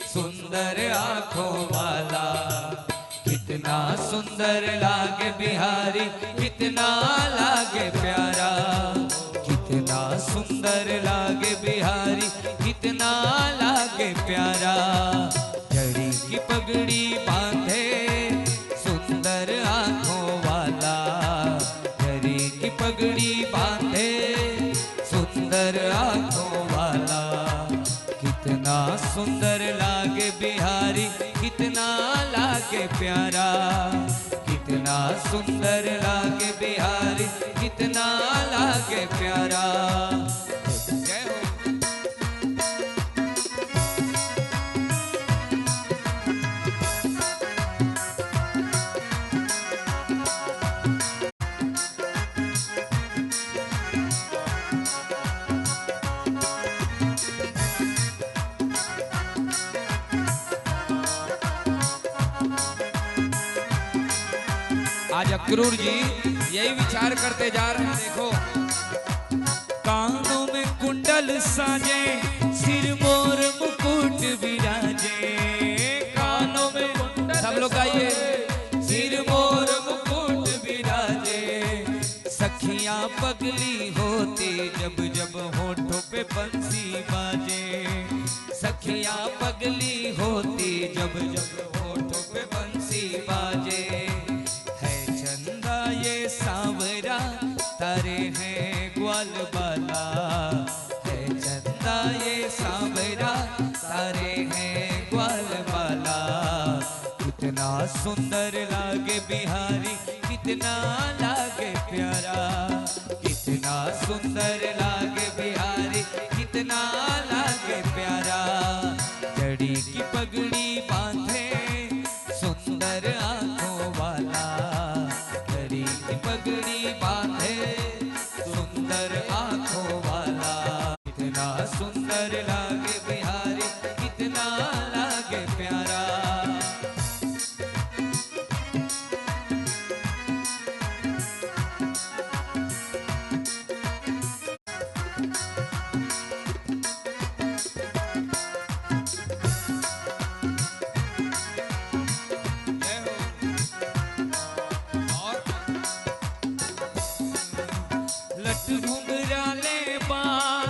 B: सुंदर आंखों वाला, कितना सुंदर लागे बिहारी, कितना लागे प्यारा। कितना सुंदर लागे बिहारी, कितना लागे प्यारा। जड़ी की पगड़ी बांधे सुंदर आंखों लागे प्यारा, कितना सुंदर लागे बिहारी, कितना लागे प्यारा। जय हो। आज अक्रूर जी यही विचार करते जा रहे हैं। देखो, कानों में कुंडल साजे, सिर मोर मुकुट विराजे, कानों में कुंडल, सब लोग आइए, सिर मोर मुकुट विराजे, सखियां पगली होती जब जब होठों पे बंसी बाजे, सखियां पगली होती जब जब होठों पे बंसी बाजे। ये सांवरा तारे हैं ग्वाल बाला, है चंदा ये सांवरा तारे हैं ग्वाल बाला, कितना सुंदर लागे बिहारी, कितना लागे प्यारा, कितना सुंदर लागे बिहारी, कितना लागे प्यारा। जड़ी की पगड़ी बांधे सुंदर आंखों वाला, पगड़ी बांधे सुंदर आंखों वाला, कितना सुंदर लागे बिहारी, कितना लागे प्यारा। लट घुंघराले बाल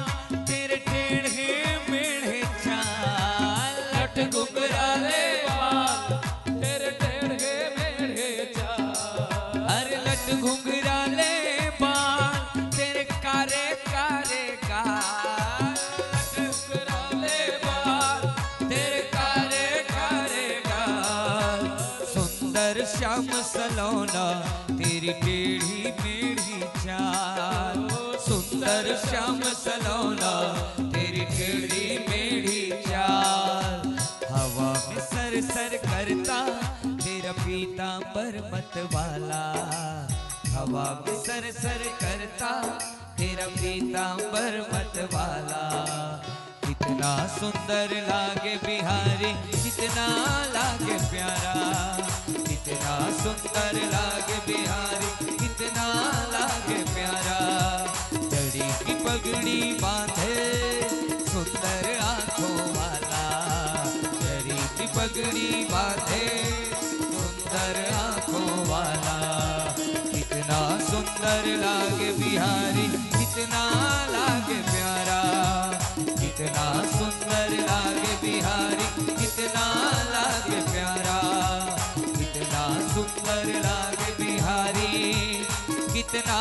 B: तेरे टेढ़े मेढ़े चाल, लट घुंघराले बाल तेरे टेढ़े मेढ़े चाल, अरे लट घुंघराले बाल तेरे कारे कारे गाल, लट घुंघराले बाल तेरे कारे कारे गाल, सुंदर श्याम सलोना तेरी टेढ़ी मेढ़ी चाल, सुंदर श्याम सलोना तेरी टेढ़ी मेढ़ी चाल, हवा में सर सर करता तेरा पीतांबर मत वाला, हवा में सर सर करता तेरा पीतांबर मत वाला, कितना सुंदर लागे बिहारी, कितना लागे प्यारा, कितना सुंदर लागे बिहारी, कितना लागे प्यारा। जड़ी की पगड़ी बांधे सुंदर आंखों वाला, जड़ी की पगड़ी बांधे सुंदर आंखों वाला, कितना सुंदर लागे बिहारी, कितना लागे प्यारा, कितना सुंदर लागे बिहारी, कितना लागे प्यारा, कितना सुंदर लागे बिहारी, कितना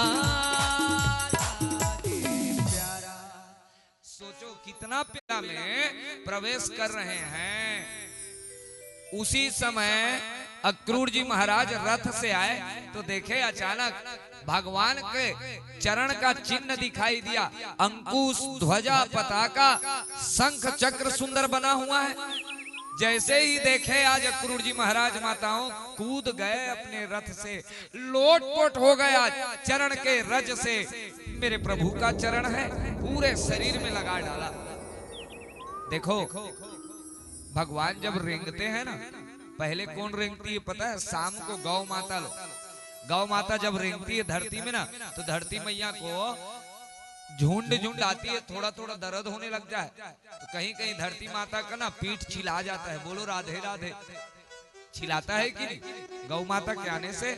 B: लागे प्यारा। सोचो कितना प्यारा में प्रवेश कर रहे हैं। उसी समय अक्रूर जी महाराज रथ से आए तो देखे अचानक भगवान के चरण का चिन्ह दिखाई दिया, अंकुश ध्वजा पताका शंख चक्र सुंदर बना हुआ है। जैसे ही देखे आज अक्रूर जी महाराज माताओं कूद गए अपने रथ से, लोटपोट हो गया चरण के रज से। मेरे प्रभु का चरण है, पूरे शरीर में लगा डाला। देखो भगवान जब रेंगते हैं ना, पहले कौन रेंगती है पता है? शाम को गौ माता लो, गौ माता जब रेंगती है धरती में ना, तो धरती मैया को झुंड झुंड आती है, थोड़ा थोड़ा दर्द होने लग जाए तो कहीं कहीं धरती माता का ना पीठ छिला जाता है। बोलो राधे राधे। छिलाता है कि नहीं गौ माता के आने से?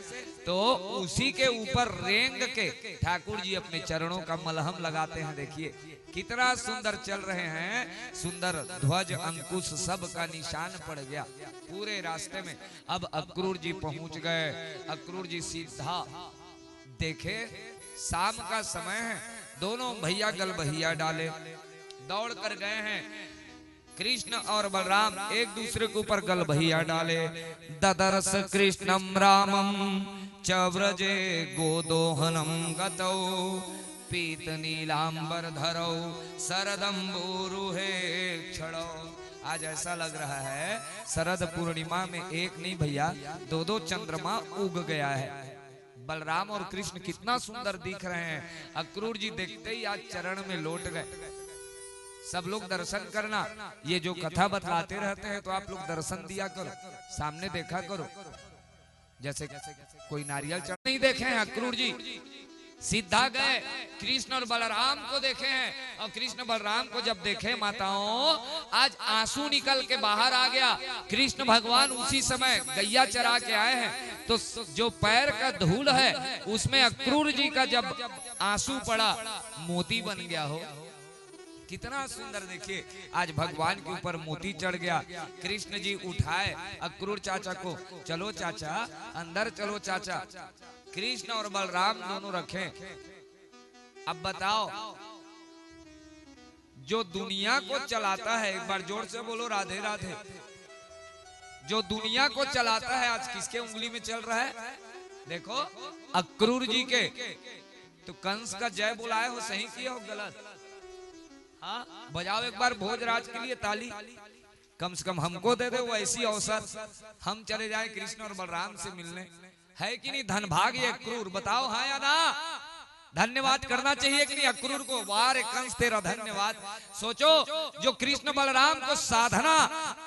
B: तो उसी के ऊपर रेंग के ठाकुर जी अपने चरणों का मलहम लगाते हैं। देखिए कितना सुंदर चल रहे हैं, सुंदर ध्वज अंकुश सब का निशान पड़ गया पूरे रास्ते में। अब अक्रूर जी पहुंच गए। अक्रूर जी सीधा देखे शाम का समय है, दोनों भैया गल भैया डाले दौड़ कर गए हैं। कृष्ण और बलराम एक दूसरे के ऊपर गल भैया डाले। ददर्श कृष्णम रामम च व्रजे गोदोहनम गतौ पीत नीलांबर धरौ शरदंबुरुहे क्षणौ। आज ऐसा लग रहा है शरद पूर्णिमा में एक नहीं भैया दो दो चंद्रमा उग गया है। बलराम और कृष्ण कितना सुंदर दिख रहे हैं। अक्रूर जी देखते ही आज चरण में लौट गए। सब लोग दर्शन करना, ये जो कथा बतलाते रहते हैं तो आप लोग दर्शन दिया करो, सामने देखा करो। जैसे कोई नारियल चढ़ नहीं देखे हैं अक्रूर जी, सीधा गए कृष्ण और बलराम को देखे हैं। और कृष्ण बलराम को जब देखे माताओं, आज आंसू निकल के बाहर आ गया। कृष्ण भगवान उसी समय गैया चरा के आए हैं, तो जो पैर का धूल है उसमें अक्रूर जी का जब आंसू पड़ा मोती बन गया हो। कितना सुंदर देखिए, आज भगवान के ऊपर मोती चढ़ गया। कृष्ण जी उठाए अक्रूर चाचा को, चलो चाचा अंदर चलो चाचा। कृष्ण और बलराम दोनों रखे। अब बताओ, जो दुनिया को चलाता है, एक बार जोर से बोलो राधे राधे, जो दुनिया को चलाता है आज किसके उंगली में चल रहा है? देखो अक्रूर जी के। तो कंस का जय बुलाए हो, सही किया हो गलत? हाँ, बजाओ एक बार भोजराज के लिए ताली, कम से कम हमको दे दे वो ऐसी अवसर, हम चले जाए कृष्ण और बलराम से मिलने। है कि नहीं धनभाग ये अक्रूर? बताओ हाँ या ना? धन्यवाद करना चाहिए कि नहीं अक्रूर को? वाह रे कंस तेरा धन्यवाद। सोचो, जो कृष्ण बलराम को साधना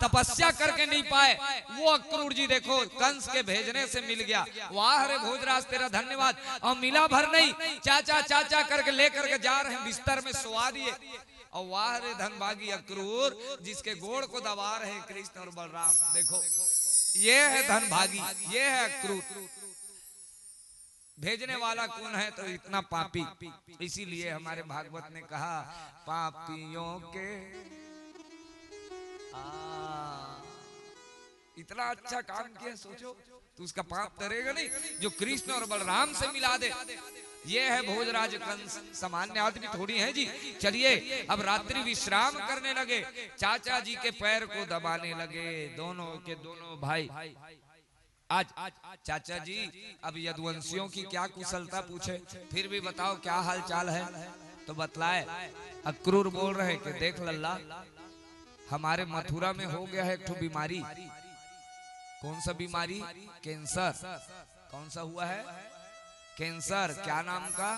B: तपस्या करके नहीं पाए, वो अक्रूर जी देखो कंस के भेजने से मिल गया। वाह रे भोजराज तेरा धन्यवाद। और मिला भर नहीं, चाचा चाचा करके लेकर के जा रहे हैं, बिस्तर में सुवा दिए। और वाह रे धनभागी अक्रूर, जिसके गोड़ को दबा रहे कृष्ण और बलराम। देखो ये है धनभागी, ये है अक्रूर। भेजने वाला कौन है? तो इतना पापी। इसीलिए हमारे भागवत ने कहा पापियों के इतना अच्छा काम किया, सोचो तो उसका पाप करेगा नहीं जो कृष्ण और बलराम से मिला दे। ये है भोजराज कंस, सामान्य आदमी थोड़ी है जी। चलिए अब रात्रि विश्राम करने लगे, चाचा जी के पैर को दबाने लगे, दोनों के दोनों भाई। आज चाचा जी अब यदुवंशियों की क्या कुशलता पूछे, फिर भी बताओ क्या हाल चाल है? तो बतलाए। अक्रूर बोल रहे कि देख लल्ला, हमारे मथुरा में हो गया है एक बीमारी। कौन सा बीमारी? कैंसर। कौन सा हुआ है? कैंसर। क्या नाम का?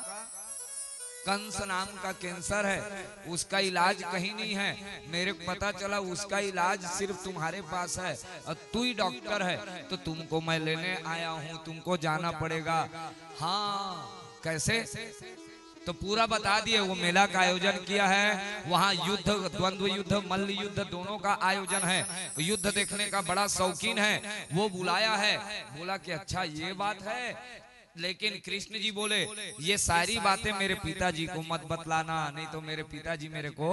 B: कंस नाम का कैंसर है। उसका इलाज कहीं नहीं है, मेरे को पता चला उसका इलाज सिर्फ तुम्हारे पास है और तू ही डॉक्टर है, तो तुमको मैं लेने आया हूँ, तुमको जाना पड़ेगा। हाँ कैसे? तो पूरा बता दिए। वो मेला का आयोजन किया है, वहाँ युद्ध, द्वंद्व युद्ध, मल्ल युद्ध दोनों का आयोजन है। युद्ध देखने का बड़ा शौकीन है, वो बुलाया है। बोला कि अच्छा ये बात है, लेकिन कृष्ण जी बोले ये सारी बातें मेरे पिताजी को मत बतलाना, नहीं तो मेरे पिताजी मेरे को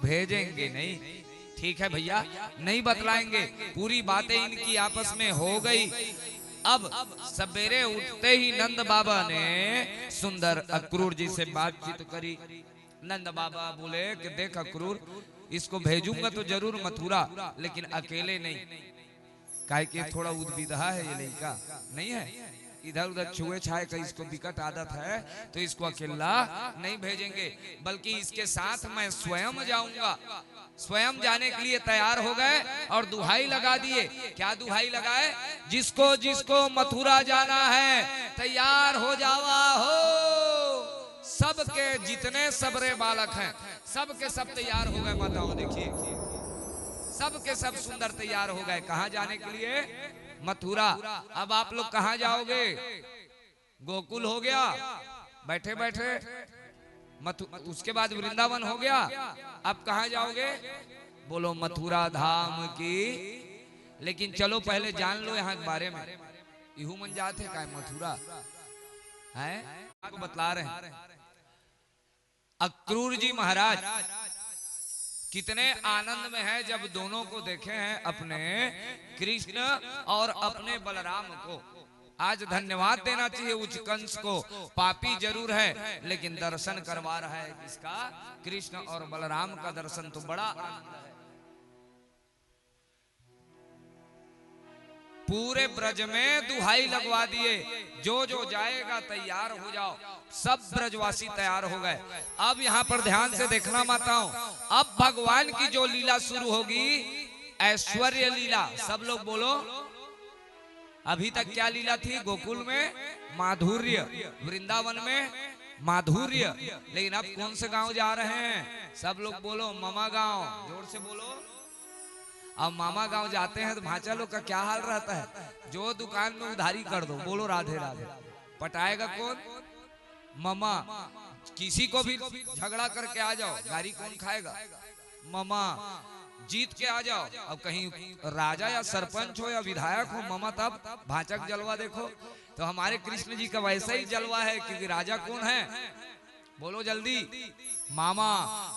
B: भेजेंगे नहीं। ठीक है भैया, नहीं बतलाएंगे। पूरी बातें इनकी आपस में हो गई। अब सवेरे उठते ही नंद बाबा ने सुंदर अक्रूर जी से बातचीत करी। नंद बाबा बोले कि देख अक्रूर, इसको भेजूंगा तो जरूर मथुरा, लेकिन अकेले नहीं। काहे कि थोड़ा उद्विधा है ये लड़का, नहीं है इधर उधर छुए छाए का इसको विकट आदत है, तो इसको अकेला नहीं भेजेंगे, बल्कि इसके साथ मैं स्वयं जाऊंगा। स्वयं जाने के लिए तैयार हो गए और दुहाई लगा दिए। क्या दुहाई लगाए? जिसको जिसको मथुरा जाना है तैयार हो जावा हो। सबके जितने सबरे बालक हैं सबके सब तैयार हो गए। माताओं देखिए, सबके सब सुंदर तैयार हो गए। कहाँ जाने के लिए? मथुरा। अब आप लोग कहाँ जाओगे? गोकुल हो गया बैठे बैठे, उसके बाद वृंदावन हो गया, अब कहाँ जाओगे? बोलो मथुरा धाम की। लेकिन चलो पहले जान लो यहाँ के बारे में। इहू मन जाते का मथुरा है, आपको बतला रहे हैं। अक्रूर जी महाराज कितने आनंद में है जब दोनों को देखे हैं, अपने कृष्ण और अपने बलराम को। आज धन्यवाद देना चाहिए उच्च कंस को, पापी जरूर है लेकिन दर्शन करवा रहा है किसका? कृष्ण और बलराम का दर्शन। तो बड़ा आनंद है। पूरे ब्रज में दुहाई लगवा दिए, जो जो जाएगा तैयार हो जाओ। सब ब्रजवासी तैयार हो गए। अब यहाँ पर ध्यान से देखना माताओं, अब भगवान की जो लीला शुरू होगी, ऐश्वर्य लीला। सब लोग बोलो, अभी तक क्या लीला थी? गोकुल में माधुर्य, वृंदावन में माधुर्य, लेकिन अब कौन से गांव जा रहे हैं? सब लोग बोलो मामा गांव, जोर से बोलो। अब मामा गांव जाते हैं तो भांचा लोग का क्या हाल रहता है? जो दुकान में उधारी कर दो, बोलो राधे राधे। पटाएगा कौन? मामा। किसी को भी झगड़ा करके आ जाओ, गाड़ी कौन खाएगा? मामा। जीत के आ जाओ, अब कहीं राजा या सरपंच हो या विधायक हो, मामा तब भांचक जलवा देखो। तो हमारे कृष्ण जी का वैसा ही जलवा है, क्योंकि राजा कौन है? बोलो जल्दी, मामा।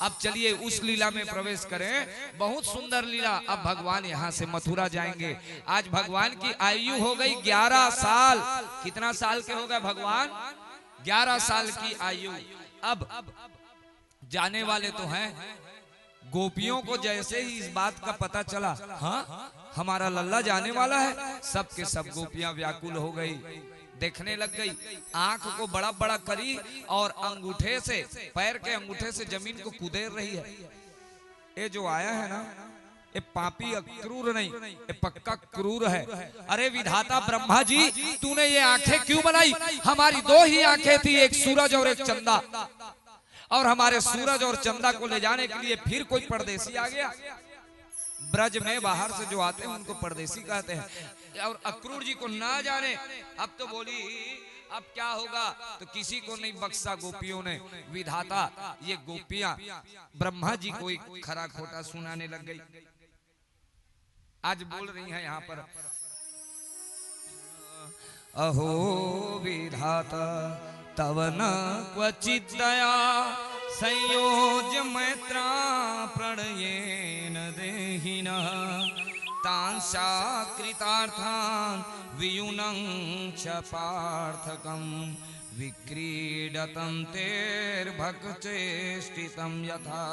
B: अब चलिए उस लीला में प्रवेश करें, बहुत सुंदर लीला। अब भगवान यहाँ से मथुरा जाएंगे। आज भगवान की आयु हो गई 11 साल। कितना साल के हो गए भगवान? 11 साल की आयु। अब जाने वाले तो हैं। गोपियों को जैसे ही इस बात का पता चला, हाँ हमारा लल्ला जाने वाला है, सब के सब गोपियां व्याकुल हो गई, देखने लग गई। आंख को बड़ा बड़ा करी और अंगूठे से, पैर के अंगूठे से जमीन को कुदेर रही है। ये जो आया है ना, ये पापी क्रूर नहीं, ये पक्का क्रूर है। अरे विधाता ब्रह्मा जी, तूने ये आंखें क्यों बनाई? हमारी 2 ही आंखें थी, एक सूरज और एक चंदा, और हमारे सूरज और चंदा को ले जाने के लिए फिर कोई परदेसी आ गया। ब्रज में बाहर से जो आते हैं उनको परदेसी कहते हैं। और अक्रूर जी को ना जाने, अब तो बोली अब क्या होगा, तो किसी को नहीं बख्शा गोपियों ने। विधाता ये गोपियां ब्रह्मा जी को एक खरा खोटा सुनाने लग गई। आज बोल रही हैं यहाँ पर, अहो विधाता तव न क्वचित् दया संयोज्य मैत्रा प्रणयेन देहिनः तांसा कृतार्थान् वियुनं च पार्थकं विक्रीडतं तेर्भक्चेष्टितं यथा।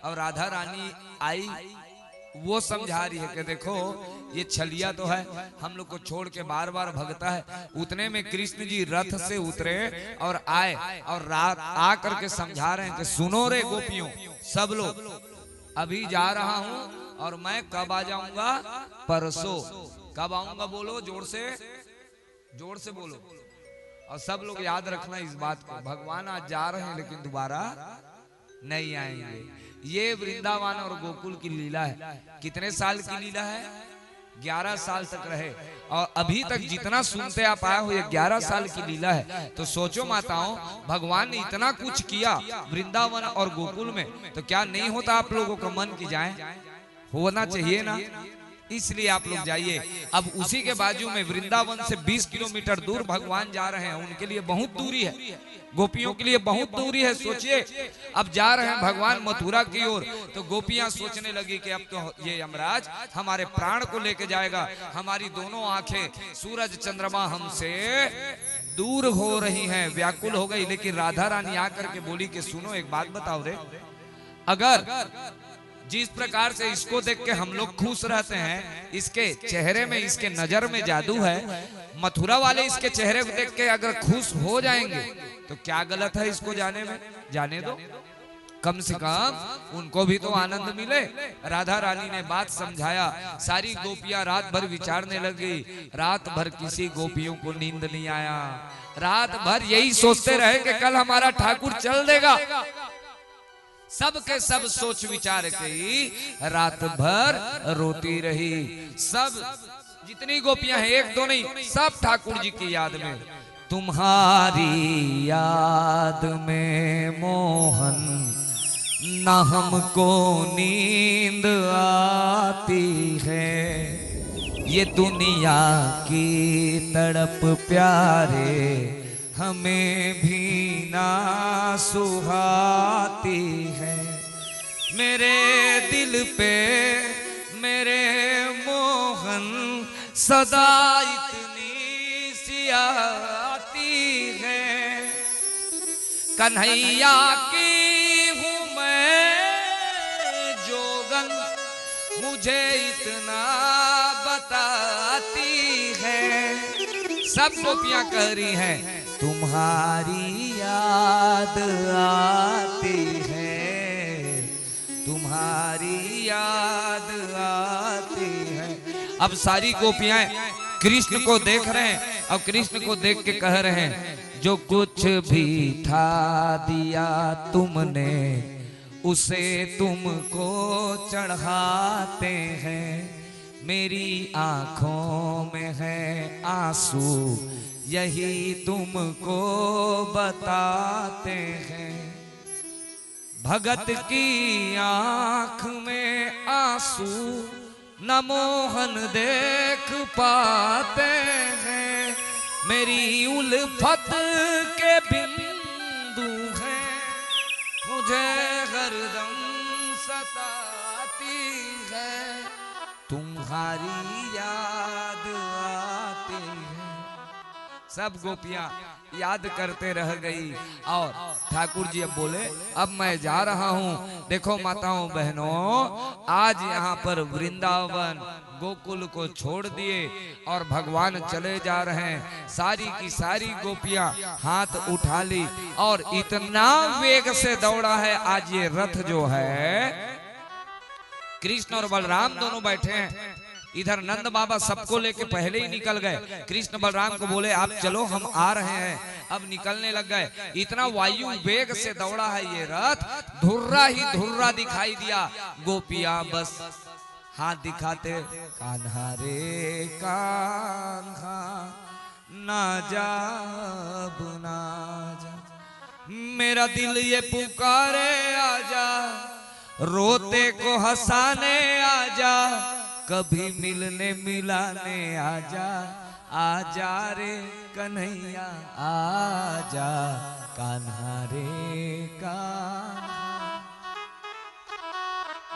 B: और राधा रानी आई, वो समझा रही है कि देखो ये छलिया तो है, हम लोग को छोड़ के बार बार भगता है। उतने में कृष्ण जी रथ से उतरे और आए, और रात आ करके समझा रहे हैं कि सुनो रे गोपियों, सब लोग अभी जा रहा हूं और मैं कब आ जाऊंगा? परसों। कब आऊंगा? बोलो जोर से, जोर से बोलो। और सब लोग याद रखना इस बात को, भगवान आज जा रहे हैं लेकिन दोबारा नहीं आएंगे। ये वृंदावन और गोकुल की लीला है। कितने साल की लीला है? 11 साल तक रहे, और अभी तक जितना सुनते आप आए हो ये 11 साल की लीला है। तो सोचो माताओं, भगवान ने इतना कुछ किया वृंदावन और गोकुल में, तो क्या नहीं होता आप लोगों का मन की जाए? होना चाहिए ना। इसलिए आप लोग जाइए। अब उसी के बाजू में वृंदावन से 20 किलोमीटर दूर भगवान जा रहे हैं, उनके लिए बहुत दूरी है, गोपियों के लिए बहुत दूरी है। सोचिए, अब जा रहे हैं भगवान मथुरा की ओर, तो गोपियां सोचने लगी कि अब तो ये यमराज हमारे प्राण को लेके जाएगा। हमारी दोनों आंखें, सूरज चंद्रमा हमसे दूर हो रही हैं, व्याकुल हो गई। लेकिन राधा रानी आकर के बोली कि सुनो एक बात बताओ रे, अगर जिस प्रकार से इसको देख के हम लोग खुश रहते हैं, इसके चेहरे में, इसके नजर में जादू है, मथुरा वाले इसके चेहरे को देख के अगर खुश हो जाएंगे तो क्या गलत है इसको जाने में? जाने दो, कम से कम उनको भी तो आनंद मिले। राधा रानी ने बात समझाया। सारी गोपियां रात भर विचारने लगी। रात भर किसी गोपियों को नींद नहीं आया। रात भर यही सोचते रहे कि कल हमारा ठाकुर चल देगा। सब के सब सोच विचार के रात भर रोती रही। सब जितनी गोपियां हैं, एक दो नहीं, सब ठाकुर जी की याद में। तुम्हारी याद में मोहन न हमको नींद आती है, ये दुनिया की तड़प प्यारे हमें भी ना सुहाती है। मेरे दिल पे मेरे मोहन सदा इतनी सी आती है। कन्हैया की हूँ मैं जोगन, मुझे इतना बता सताती है। सब गोपियां कह रही हैं तुम्हारी याद आती है, तुम्हारी याद आती है। अब सारी गोपियां कृष्ण को देख रहे हैं और कृष्ण को देख के कह रहे हैं जो कुछ भी था दिया तुमने उसे तुमको चढ़ाते हैं। मेरी आंखों में है आंसू यही तुमको बताते हैं। भगत की आंख में आंसू न मोहन देख पाते हैं। मेरी उल्फत के बिंदु हैं मुझे हरदम सताती है। तुम्हारी याद आती है। सब गोपियां याद करते रह गई और ठाकुर जी अब बोले अब मैं जा रहा हूं। देखो माताओं बहनों, आज यहाँ पर वृंदावन गोकुल को छोड़ दिए और भगवान चले जा रहे हैं। सारी की सारी गोपियां हाथ उठा ली और इतना वेग से दौड़ा है। आज ये रथ जो है, कृष्ण और बलराम दोनों बैठे हैं। इधर नंद बाबा सबको लेके पहले ही निकल गए। कृष्ण बलराम को बोले आप चलो हम आ रहे हैं। अब निकलने लग गए। इतना वायु वेग से दौड़ा है ये रथ, धुर्रा ही धुर्रा दिखाई दिया। गोपियां बस हाथ दिखाते कान्हा रे कान्हा ना जा ना जा, मेरा दिल ये पुकारे आजा, रोते को हंसाने आजा, कभी मिलने मिलाने आजा, आजा रे कन्हैया आजा, कान्हा रे कान्हा।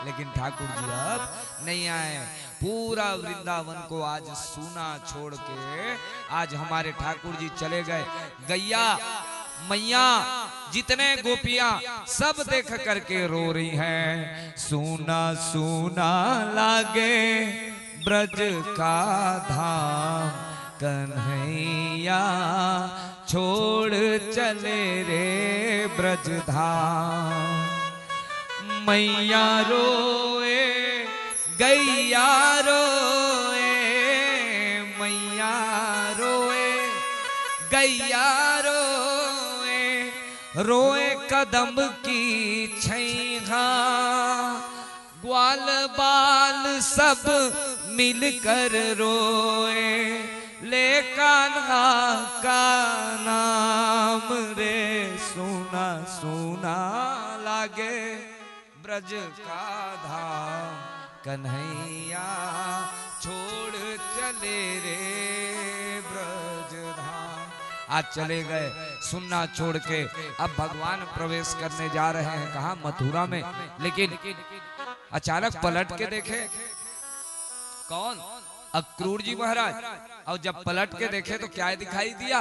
B: लेकिन ठाकुर जी अब नहीं आए। पूरा वृंदावन को आज सूना छोड़ के आज हमारे ठाकुर जी चले गए। गैया मैया जितने गोपियां सब देख करके रो रही हैं। सूना सूना लागे ब्रज का धाम, कन्हैया छोड़ चले रे ब्रज धाम। मैया रोए गैया रोए, मैया रोए गैया रोए, रोए कदम की छैहा, ग्वाल बाल सब मिलकर रोए, ले कान्हा का नाम रे, सुना सुना लागे ब्रज का धाम, कन्हैया छोड़ चले रे ब्रज धाम। आज चले गए सुनना छोड़ के। अब भगवान प्रवेश करने जा रहे हैं कहा मथुरा में। लेकिन अचानक पलट के देखे कौन? अक्रूर जी महाराज। और जब पलट के देखे तो क्या दिखाई दिया?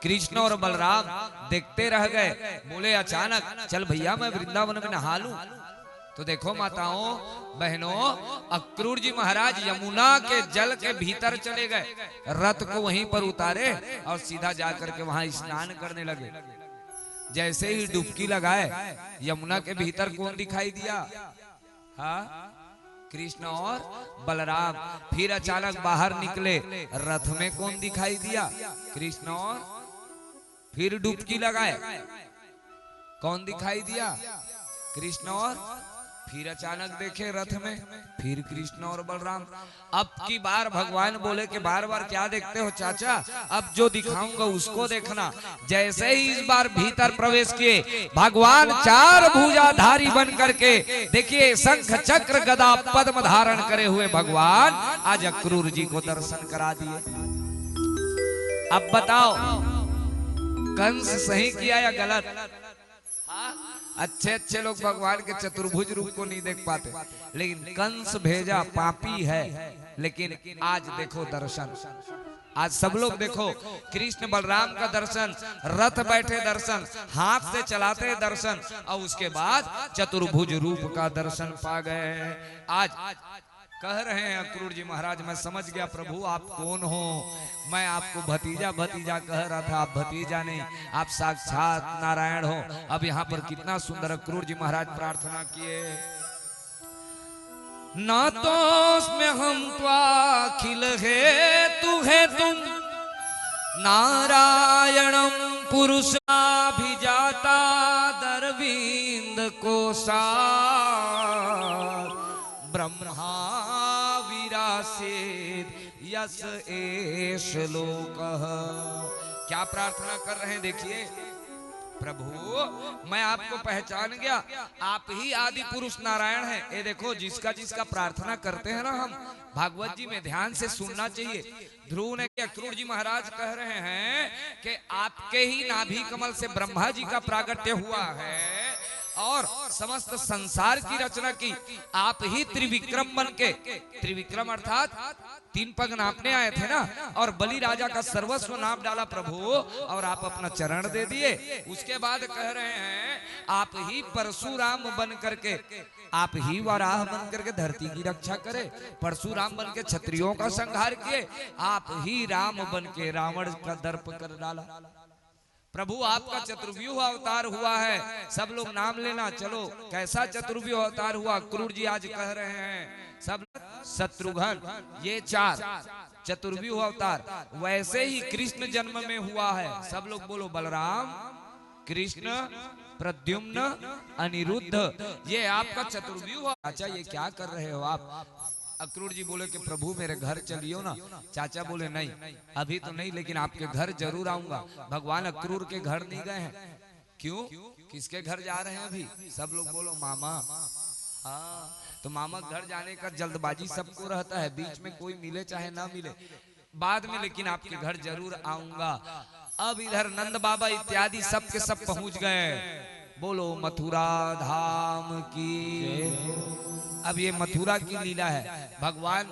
B: कृष्ण और बलराम देखते रह गए। बोले अचानक चल भैया मैं वृंदावन में नहा लूं। तो देखो माताओं बहनों, अक्रूर जी महाराज यमुना के जल के भीतर चले गए, रथ को वहीं पर उतारे और सीधा जाकर के वहां स्नान करने लगे। जैसे ही डुबकी लगाए यमुना के भीतर कौन दिखाई दिया? हाँ, कृष्ण और बलराम। फिर अचानक बाहर निकले, रथ में कौन दिखाई दिया? कृष्ण और। फिर डुबकी लगाए, कौन दिखाई दिया? कृष्ण और। फिर अचानक देखे रथ में, फिर कृष्ण और बलराम। अब की बार भगवान बोले कि बार बार क्या देखते हो चाचा, अब जो दिखाऊंगा उसको देखना। जैसे ही इस बार भीतर प्रवेश किए भगवान चार भुजाधारी बन करके, देखिए शंख चक्र गदा पद्म धारण करे हुए भगवान आज अक्रूर जी को दर्शन करा दिए। अब बताओ कंस सही किया या गलत? अच्छे अच्छे लोग भगवान के चतुर्भुज रूप को नहीं देख पाते, लेकिन कंस भेजा पापी है। लेकिन आज देखो दर्शन, आज सब लोग देखो कृष्ण बलराम का दर्शन, रथ बैठे दर्शन, हाथ से चलाते दर्शन, और उसके बाद चतुर्भुज रूप का दर्शन पा गए। आज कह रहे हैं अक्रूर जी महाराज, मैं समझ गया प्रभु आप कौन हो। मैं आपको भतीजा भतीजा कह रहा था, आप भतीजा नहीं, आप साक्षात नारायण हो। अब यहाँ पर कितना सुंदर अक्रूर जी महाराज प्रार्थना किए। ना तो उसमें हम तो अखिल है तू है तुम, नारायणम पुरुषाभिजाता दरविंद को सार, ब्रह्मा विरासेत यस एष लोकः। क्या प्रार्थना कर रहे हैं देखिए, प्रभु मैं आपको पहचान गया, आप ही आदि पुरुष नारायण हैं। ये देखो जिसका जिसका प्रार्थना करते हैं ना हम, भागवत जी में ध्यान से सुनना चाहिए। ध्रुव ने अक्रूर जी महाराज कह रहे हैं कि आपके ही नाभि कमल से ब्रह्मा जी का प्रागट्य हुआ है और समस्त संसार की रचना की आप ही त्रिविक्रम बन के, त्रिविक्रम अर्थात 3 पग नापने आए थे ना, और बलि राजा का सर्वस्व नाप डाला प्रभु, और आप अपना चरण दे दिए। उसके बाद कह रहे हैं आप ही परशुराम बन करके, आप ही वराह बन करके धरती की रक्षा करे, परशुराम बन के क्षत्रियों का संहार किए, आप ही राम बन के रावण का दर्प कर डाला। प्रभु आपका चतुर्व्यूह अवतार हुआ है, सब लोग नाम लेना। चलो कैसा चतुर्व्यूह अवतार हुआ, अक्रूर जी आज कह रहे हैं सब शत्रुघ्न, ये 4 चतुर्व्यूह अवतार। वैसे ही कृष्ण जन्म में हुआ है, सब लोग बोलो बलराम, कृष्ण, प्रद्युम्न, अनिरुद्ध, ये आपका चतुर्व्यूह। अच्छा ये क्या कर रहे हो आप? अक्रूर जी बोले कि प्रभु मेरे घर चलियो ना। चाचा बोले नहीं अभी तो नहीं, लेकिन आपके घर जरूर आऊंगा। भगवान अक्रूर के घर नहीं गए हैं, क्यों, किसके घर जा रहे हैं अभी? सब लोग बोलो मामा। हाँ तो मामा घर जाने का जल्दबाजी सबको रहता है, बीच में कोई मिले चाहे ना मिले, बाद में लेकिन आपके घर जरूर आऊंगा। अब इधर नंद बाबा इत्यादि सब के सब पहुंच गए। बोलो मथुरा धाम की। अब ये मथुरा की लीला है, भगवान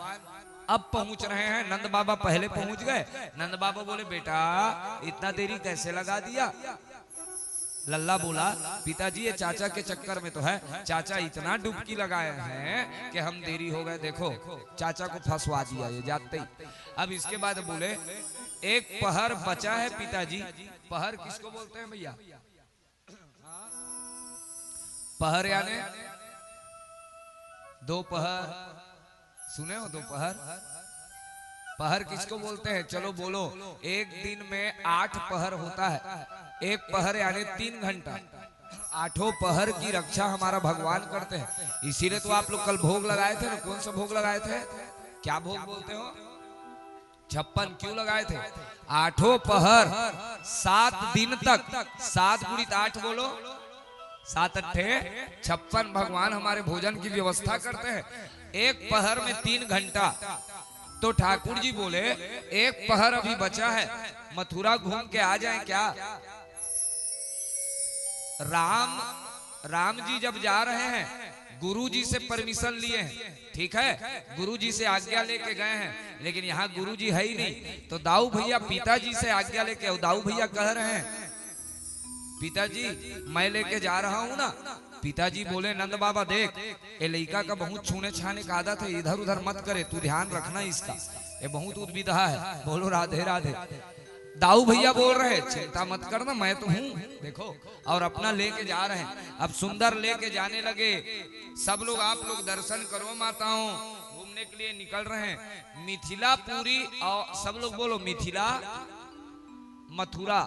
B: अब पहुंच रहे हैं। नंद बाबा पहले पहुंच गए। नंद बाबा बोले बेटा इतना देरी कैसे लगा दिया? लल्ला बोला पिताजी ये चाचा के चक्कर में तो है, चाचा इतना डुबकी लगाए हैं कि हम देरी हो गए। देखो चाचा को फंसवा दिया ये जाते ही। अब इसके बाद बोले एक पहर बचा है पिताजी। पहर किसको बोलते हैं भैया? पहर यानी दोपहर, सुने हो दोपहर? पहर किसको बोलते हैं? चलो बोलो। एक दिन में 8 पहर होता है, एक पहर यानी 3 घंटा। 8 पहर की रक्षा हमारा भगवान करते हैं। इसीलिए तो आप लोग कल भोग लगाए थे ना। कौन सा भोग लगाए थे? क्या भोग बोलते हो? 56 क्यों लगाए थे? 8 पहर 7 दिन तक। 7 × 8 बोलो, 7 अट्ठे 56 भगवान हमारे भोजन की व्यवस्था करते हैं। एक पहर में 3 घंटा। तो ठाकुर जी बोले एक पहर अभी बचा है, मथुरा घूम के आ जाएं क्या? राम जी जब जा रहे हैं गुरु जी से परमिशन लिए हैं, ठीक है, गुरु जी से आज्ञा लेके गए हैं, लेकिन यहाँ गुरु जी है ही नहीं। तो दाऊ भैया पिताजी से आज्ञा लेके, दाऊ भैया कह रहे हैं पिताजी मैं लेके जा रहा हूँ ना। पिताजी बोले नंद बाबा देख ये लड़का का बहुत छूने छाने का आदत है, इधर उधर मत करे, तू ध्यान रखना इसका, ये बहुत उद्विधा है। बोलो राधे राधे। दाऊ भैया बोल रहे चिंता मत करना मैं तो हूँ, देखो, और अपना लेके जा रहे हैं। अब सुंदर लेके जाने लगे। सब लोग आप लोग दर्शन करो माताओं, घूमने के लिए निकल रहे हैं। मिथिलापुरी और सब लोग बोलो मिथिला मथुरा।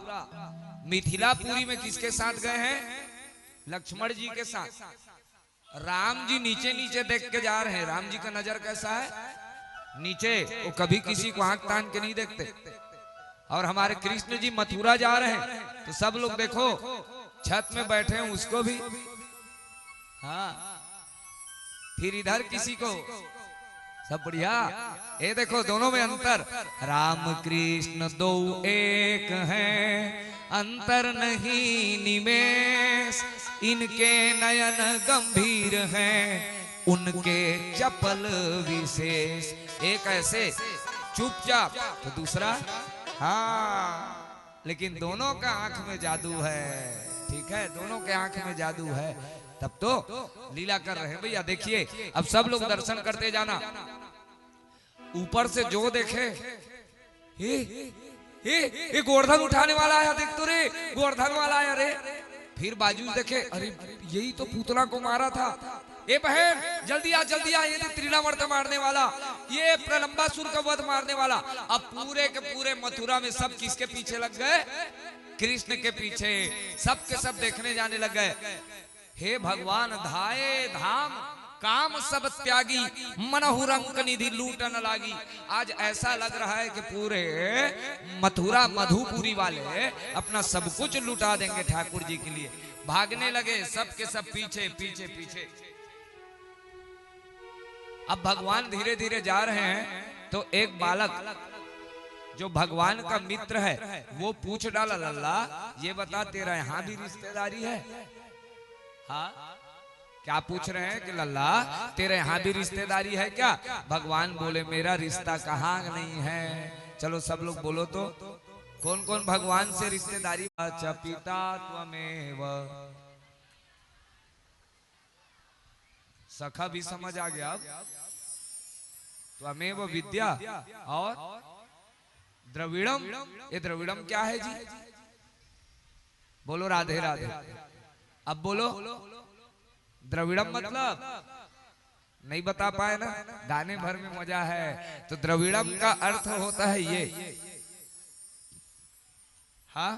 B: मिथिलापुरी में किसके साथ गए हैं? लक्ष्मण जी के साथ। राम जी नीचे नीचे देख के जा रहे हैं। राम जी का नजर कैसा है? नीचे, वो कभी किसी को आंख तान के नहीं देखते। और हमारे कृष्ण जी मथुरा जा रहे हैं तो सब लोग देखो छत में बैठे हैं उसको भी, हाँ, फिर इधर किसी को, सब बढ़िया। ये देखो दोनों में अंतर। राम कृष्ण दो एक हैं, अंतर नहीं निमेष, इनके नयन गंभीर हैं, उनके चपल विशेष। एक ऐसे चुपचाप तो दूसरा हाँ, लेकिन दोनों का आंख में जादू है, ठीक है, दोनों के आंख में जादू है। तब तो लीला कर रहे हैं भैया। देखिए अब सब लोग दर्शन करते जाना। ऊपर से जो देखे ये गोवर्धन उठाने वाला आया, देख तो रे गोवर्धन वाला आया रे। फिर बाजू देखे, अरे यही तो पूतना को मारा था। ए बहन जल्दी आ, ये त्रिनावर्त मारने वाला, ये प्रलंबासुर का वध मारने वाला। अब पूरे के पूरे मथुरा में सब किसके पीछे लग गए? कृष्ण के पीछे। सब के सब देखने जाने लग गए। हे भगवान धाये धाम काम सब त्यागी, मनहु रंक निधि लूटन लागी। आज ऐसा लग रहा है कि पूरे मथुरा मधुपुरी वाले अपना सब कुछ लुटा देंगे ठाकुर जी के लिए। भागने लगे सब के सब पीछे पीछे पीछे। अब भगवान धीरे धीरे जा रहे हैं तो एक बालक जो भगवान का मित्र है वो पूछ डाला, लल्ला ये बता तेरा यहाँ भी रिश्तेदारी है? हाँ क्या पूछ रहे हैं कि लल्ला तेरे यहाँ भी रिश्तेदारी है क्या? भगवान बोले मेरा रिश्ता कहाँ नहीं है। चलो सब लोग बोलो तो कौन कौन भगवान से रिश्तेदारी? अच्छा पिता त्वमेव, सखा भी समझ आ गया। त्वमेव विद्या और द्रविड़म। ये द्रविड़म क्या है जी? बोलो राधे राधे। अब बोलो द्रविड़म मतलब नहीं बता पाए ना, गाने भर में मजा है। तो द्रविड़म का अर्थ होता है ये, हाँ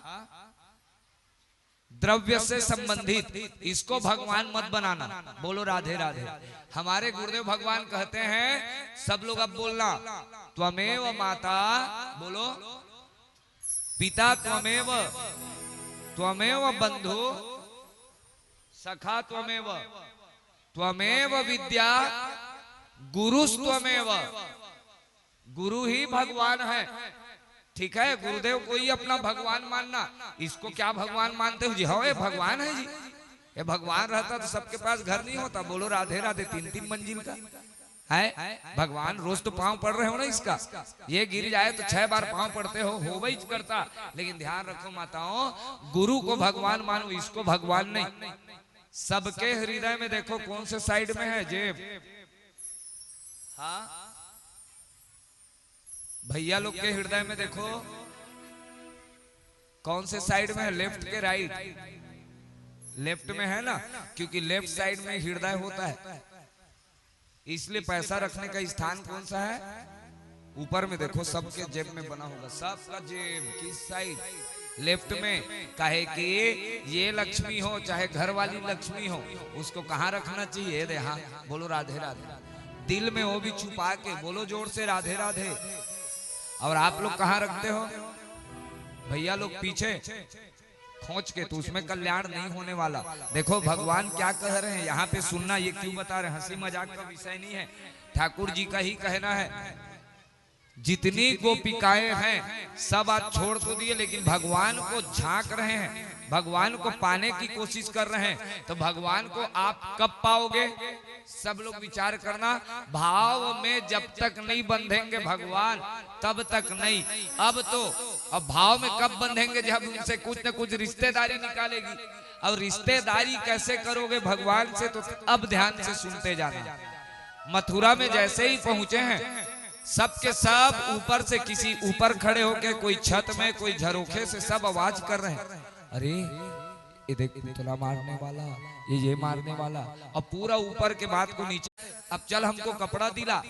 B: द्रव्य से संबंधित। इसको भगवान मत बनाना। बोलो राधे राधे। हमारे गुरुदेव भगवान कहते हैं, सब लोग अब बोलना, त्वमेव माता, बोलो पिता त्वमेव, त्वमेव बंधु सखा त्वमेव, त्वमेव विद्या गुरुस्त्वमेव। गुरु ही भगवान है, ठीक है? गुरुदेव को ही अपना भगवान मानना। इसको क्या भगवान मानते हो जी? हाँ ये भगवान है जी। ये भगवान रहता तो सबके पास घर नहीं होता। बोलो राधे राधे। 3-3 मंजिल का है भगवान। रोज तो पांव पड़ रहे हो ना इसका, ये गिर जाए तो 6 बार पांव पड़ते हो वही करता। लेकिन ध्यान रखो माताओं, गुरु को भगवान मानो, इसको भगवान नहीं। सबके हृदय में देखो कौन से साइड में है जेब? हाँ भैया लोग के हृदय में देखो कौन से साइड में है? लेफ्ट के राइट? लेफ्ट में है ना, क्योंकि लेफ्ट साइड में हृदय होता है। इसलिए पैसा रखने का स्थान कौन सा है? ऊपर में देखो सबके जेब में बना होगा। सबका जेब किस साइड? लेफ्ट में। काहे कि ये लक्ष्मी हो चाहे घर वाली लक्ष्मी हो, उसको कहाँ रखना चाहिए? दे हाँ बोलो राधे राधे। दिल में वो भी छुपा के। बोलो जोर से राधे राधे। और आप लोग कहाँ रखते हो? भैया लोग पीछे खोच के, तो उसमें कल्याण नहीं होने वाला। देखो भगवान क्या कह रहे हैं यहाँ पे, सुनना। ये क्यों बता रहे हैं? हंसी मजाक का विषय नहीं है, ठाकुर जी का ही कहना है। जितनी गोपिकाएं हैं सब आज छोड़ तो दिए, लेकिन भगवान को झांक रहे हैं, भगवान को पाने की कोशिश कर रहे हैं। तो भगवान को आप कब पाओगे? सब लोग विचार करना। भाव में जब तक नहीं बंधेंगे भगवान तब तक नहीं। अब भाव में कब बंधेंगे? जब उनसे कुछ न कुछ रिश्तेदारी निकालेगी। और रिश्तेदारी कैसे करोगे भगवान से? तो अब ध्यान से सुनते जाना। मथुरा में जैसे ही पहुंचे हैं, सबके सब ऊपर से, किसी ऊपर खड़े होके, कोई छत में, कोई झरोखे से, सब आवाज कर रहे हैं, अरे ये देख पुतला मारने वाला, ये मारने वाला। और पूरा ऊपर के बात को नीचे। अब चल हमको कपड़ा दिला।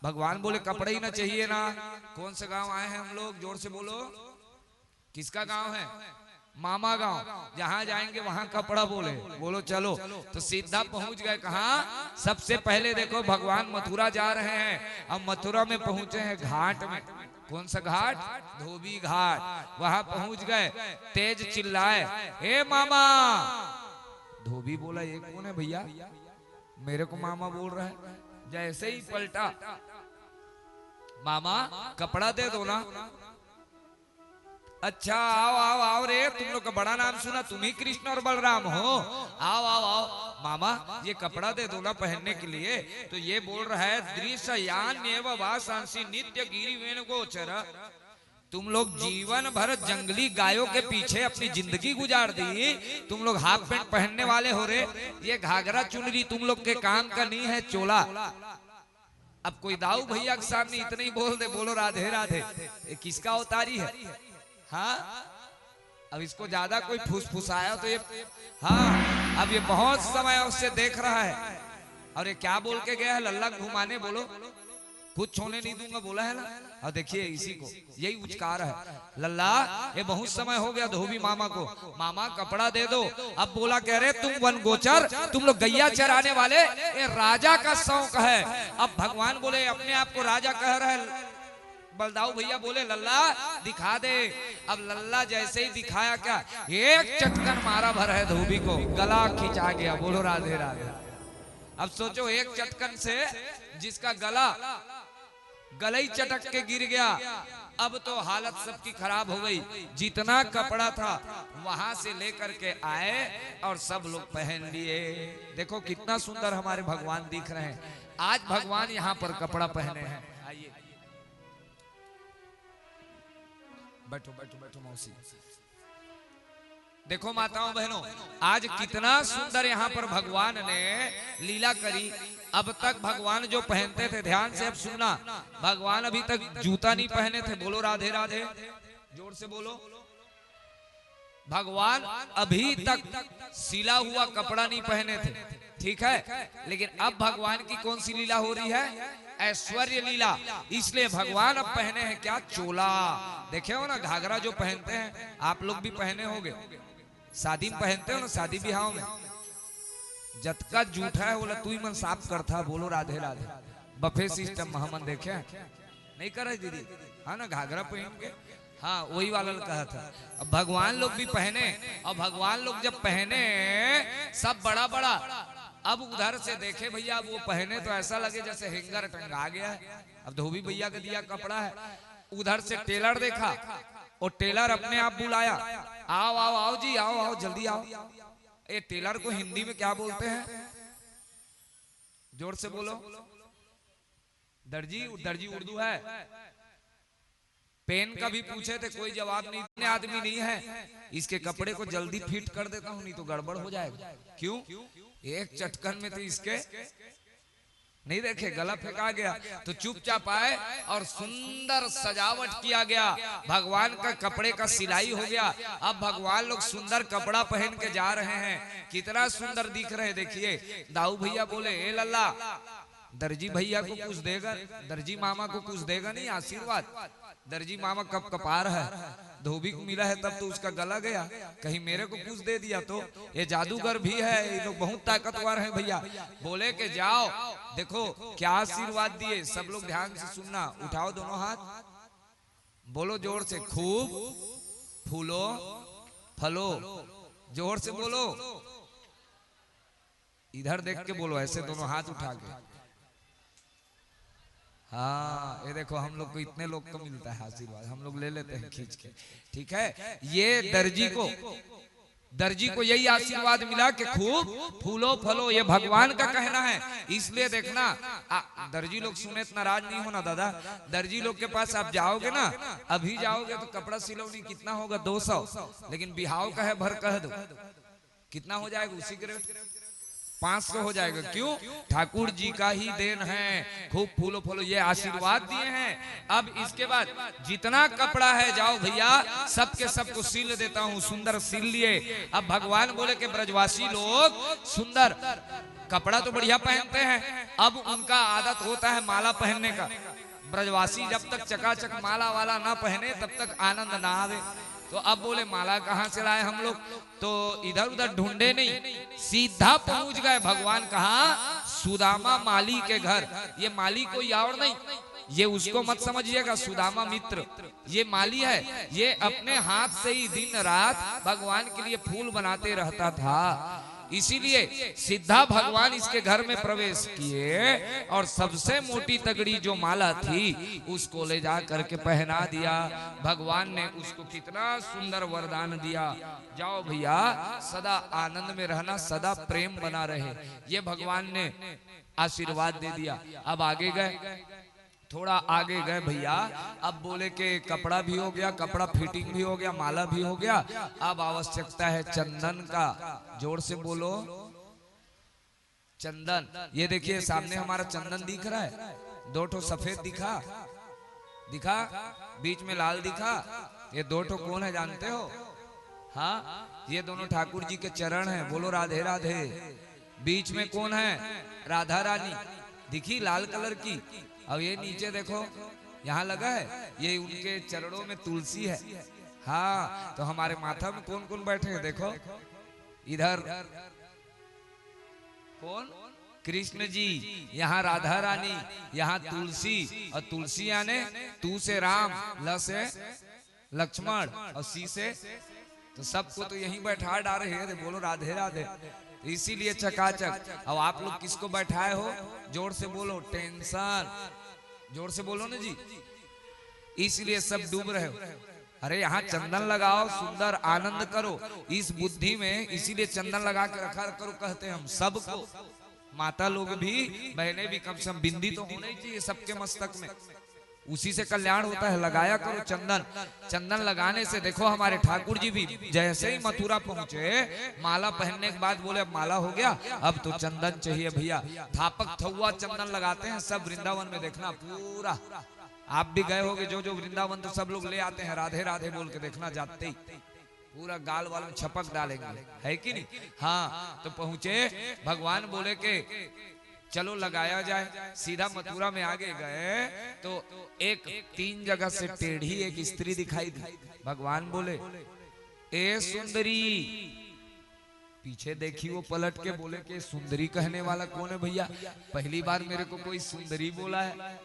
B: भगवान बोले कपड़ा ही ना चाहिए ना। कौन से गांव आए हैं हम लोग? जोर से बोलो। किसका गांव है? मामा गांव। जहां जाएंगे वहां कपड़ा बोले। बोलो चलो। तो सीधा पहुंच गए कहां? सबसे पहले देखो भगवान मथुरा जा रहे हैं। अब मथुरा में पहुंचे हैं घाट में। कौन सा घाट? धोबी घाट। वहां पहुंच गए। तेज चिल्लाए, हे मामा। धोबी बोला ये कौन है भैया? मेरे को मामा बोल रहा है। जैसे ही पलटा, मामा कपड़ा दे दो ना। अच्छा आओ आओ आओ रे, तुम लोग का बड़ा नाम सुना, तुम ही कृष्ण और बलराम हो। आओ आओ आओ मामा, ये कपड़ा दे दो ना पहनने के लिए। तो ये बोल रहा है, दृश्यान्येव वासांसि नित्य गिरि वेणु गोचर। तुम लोग जीवन भर जंगली गायों के पीछे अपनी जिंदगी गुजार दी, तुम लोग हाफ पैंट पहनने वाले हो रे। ये घाघरा चुनरी तुम लोग के काम का नहीं है चोला। अब कोई दाऊ भैया के सामने इतने ही बोल दे, बोलो राधे राधे, ये किसका अवतारी है? हाँ, अब इसको ज्यादा कोई फुसफुसाया तो ये, हाँ, अब ये बहुत समय उससे देख रहा है। और ये क्या बोल के गया है? लल्ला घुमाने, बोलो कुछ होने नहीं दूंगा बोला है ना। और देखिए इसी को यही उचकार है, लल्ला ये बहुत समय हो गया धोबी मामा को, मामा कपड़ा दे दो। अब बोला कह रहे तुम वन गोचर, तुम लोग गैया चराने वाले, ये राजा का शौक है। अब भगवान बोले अपने आप को राजा कह रहे, बलदाऊ भैया बोले लल्ला दिखा दे। अब लल्ला जैसे ही दिखाया, क्या एक चटकन मारा भर है धोबी को, गला खिंचा गया। बोलो राधे राधे। अब सोचो एक चटकन से जिसका गला ही चटक के गिर गया। अब तो हालत सबकी खराब हो गई। जितना कपड़ा था वहां से लेकर के आए और सब लोग पहन लिए। देखो कितना सुंदर हमारे भगवान दिख रहे हैं। आज भगवान यहाँ पर कपड़ा पहने हैं। आइए बैठो बैठो बैठो मौसी। देखो माताओं बहनों, आज कितना सुंदर यहाँ पर भगवान ने लीला करी। अब तक भगवान जो पहनते थे, ध्यान से अब सुनना, भगवान अभी तक जूता नहीं पहने थे। बोलो राधे राधे, जोर से बोलो। भगवान अभी तक सिला हुआ कपड़ा नहीं पहने थे, ठीक है। लेकिन अब भगवान की कौन सी लीला हो रही है? ऐश्वर्य लीला। इसलिए भगवान अब पहने हैं क्या? चोला। देखे हो ना घाघरा जो पहनते हैं, आप लोग भी पहने होंगे, शादी में पहनते हो ना, शादी ब्याह में। जतका जूठा है बोला तू ही मन साफ करता। बोलो राधे राधे। बफे सिस्टम हमन देखे नहीं करे दीदी, हाँ ना, घाघरा पहन के, हाँ वही वाला कहा था। अब भगवान लोग भी पहने, और भगवान लोग जब पहने सब बड़ा बड़ा। अब उधर से देखे भैया, अब वो पहने तो ऐसा लगे जैसे हैंगर टंगा गया है। अब धोबी भैया का दिया कपड़ा है। उधर से टेलर देखा, और टेलर अपने आप बुलाया, आओ आओ आओ जी, आओ आओ जल्दी आओ। ये टेलर को हिंदी में क्या बोलते हैं? जोर से बोलो। दर्जी, दर्जी उर्दू है। पेन का भी पूछे थे, कोई जवाब नहीं। इतने आदमी नहीं है, इसके कपड़े को जल्दी फिट कर देता हूं, नहीं तो गड़बड़ हो जाएगा। क्यों? एक चटकन में तो इसके नहीं देखे, गला फेंका गया। तो चुपचाप आए और सुंदर सजावट किया गया। भगवान का कपड़े का सिलाई हो गया। अब भगवान लोग सुंदर कपड़ा पहन के जा रहे हैं। कितना सुंदर दिख रहे हैं। देखिए दाऊ भैया बोले ए लल्ला, दर्जी भैया को कुछ देगा, दर्जी मामा को कुछ देगा नहीं आशीर्वाद? दर्जी मामा कब कपा रहा है, धोबी को मिला है तब तो उसका गला गया, कहीं मेरे को कुछ दे दिया तो। ये जादूगर भी है, ये लोग बहुत ताकतवर हैं भैया। बोले के जाओ, देखो क्या आशीर्वाद दिए। सब लोग ध्यान से सुनना, उठाओ दोनों हाथ, बोलो जोर से, खूब फूलो फलो। जोर से बोलो, इधर देख के बोलो, ऐसे दोनों हाथ उठा के। हाँ ये देखो, हम लोग को इतने लोग को मिलता है आशीर्वाद, हम लोग ले लेते हैं खींच के, ठीक है। ये दर्जी को यही आशीर्वाद मिला कि खूब फूलो फलो। ये भगवान का कहना है, इसलिए देखना दर्जी लोग सुने तो नाराज नहीं होना दादा। दर्जी लोग के पास आप जाओगे ना, अभी जाओगे तो कपड़ा सिलौनी कितना होगा? 200। लेकिन बिहाव का है भर कह दो, कितना हो जाएगा? उसी के 500 हो जाएगा। क्यों? ठाकुर जी का ही देन है। खूब फूलो फूलो, ये आशीर्वाद दिए हैं। अब इसके बाद जितना कपड़ा है जाओ भैया, सबके सबको सिल देता हूँ। सुंदर सिल लिए। अब भगवान बोले कि ब्रजवासी लोग सुंदर कपड़ा तो बढ़िया पहनते हैं, अब उनका आदत होता है माला पहनने का। ब्रजवासी जब तक चकाचक माला वाला ना पहने तब तक आनंद ना आवे। तो अब बोले माला कहाँ से लाए हम लोग? तो इधर उधर ढूंढे नहीं, सीधा पहुंच गए भगवान कहाँ? सुदामा माली के घर। ये माली कोई और नहीं, ये उसको मत समझिएगा, सुदामा मित्र ये माली है। ये अपने हाथ से ही दिन रात भगवान के लिए फूल बनाते रहता था। इसीलिए सीधा भगवान इसके घर में प्रवेश किए और सबसे मोटी तगड़ी जो माला थी उसको ले जा करके पहना दिया। भगवान ने उसको कितना सुंदर वरदान दिया, जाओ भैया सदा आनंद में रहना, सदा प्रेम बना रहे, ये भगवान ने आशीर्वाद दे दिया। अब आगे गए थोड़ा आगे गए भैया, अब बोले कि कपड़ा भी हो गया, कपड़ा फिटिंग भी हो गया, माला भी हो गया, अब आवश्यकता है चंदन का। जोर से बोलो चंदन। ये देखिए सामने हमारा चंदन दिख रहा है, दो ठो सफेद दिखा, दिखा बीच में लाल दिखा, ये दो ठो कौन है जानते हो? हाँ, ये दोनों ठाकुर जी के चरण हैं, बोलो राधे राधे। बीच में कौन है? राधा रानी दिखी लाल कलर की। अब ये नीचे देखो यहाँ लगा है, ये उनके चरणों में तुलसी है। हाँ, तो हमारे माथा में कौन कौन बैठे हैं देखो, इधर कौन? कृष्ण जी, यहाँ राधा रानी, यहाँ तुलसी, और तुलसी यानी तू से राम, ल से लक्ष्मण और सी से, तो सबको तो यहीं बैठा डाले हैं, बोलो राधे राधे। इसीलिए चकाचक। अब आप लोग किसको बैठाए हो? जोर से बोलो टेंशन, जोर से बोलो ना जी। इसलिए सब डूब रहे हो। अरे यहाँ चंदन लगाओ, सुंदर आनंद करो इस बुद्धि में, इसीलिए चंदन लगा के रखा करो कहते हैं हम सबको। माता लोग भी, बहनें भी, कम से कम बिंदी तो होना ही चाहिए सबके मस्तक में, उसी से कल्याण होता है। लगाया करो चंदन। चंदन लगाने से देखो हमारे ठाकुर जी भी जैसे ही मथुरा पहुंचे, माला पहनने के बाद बोले अब माला हो गया, अब तो चंदन चाहिए भैया। थापक थौआ चंदन लगाते हैं सब वृंदावन में, देखना पूरा। आप भी गए होगे जो जो वृंदावन, तो सब लोग ले आते हैं राधे राधे बोल के, देखना जाते ही पूरा गाल वाल में छपक डालेंगे, है कि नहीं? हाँ, तो पहुंचे, भगवान बोले के चलो लगाया जाए। सीधा मथुरा में आगे गए तो एक 3 जगह से टेढ़ी एक स्त्री दिखाई दी। भगवान बोले ए सुंदरी, पीछे देखी वो पलट के बोले कि सुंदरी कहने वाला कौन है भैया? पहली बार मेरे को कोई सुंदरी बोला है।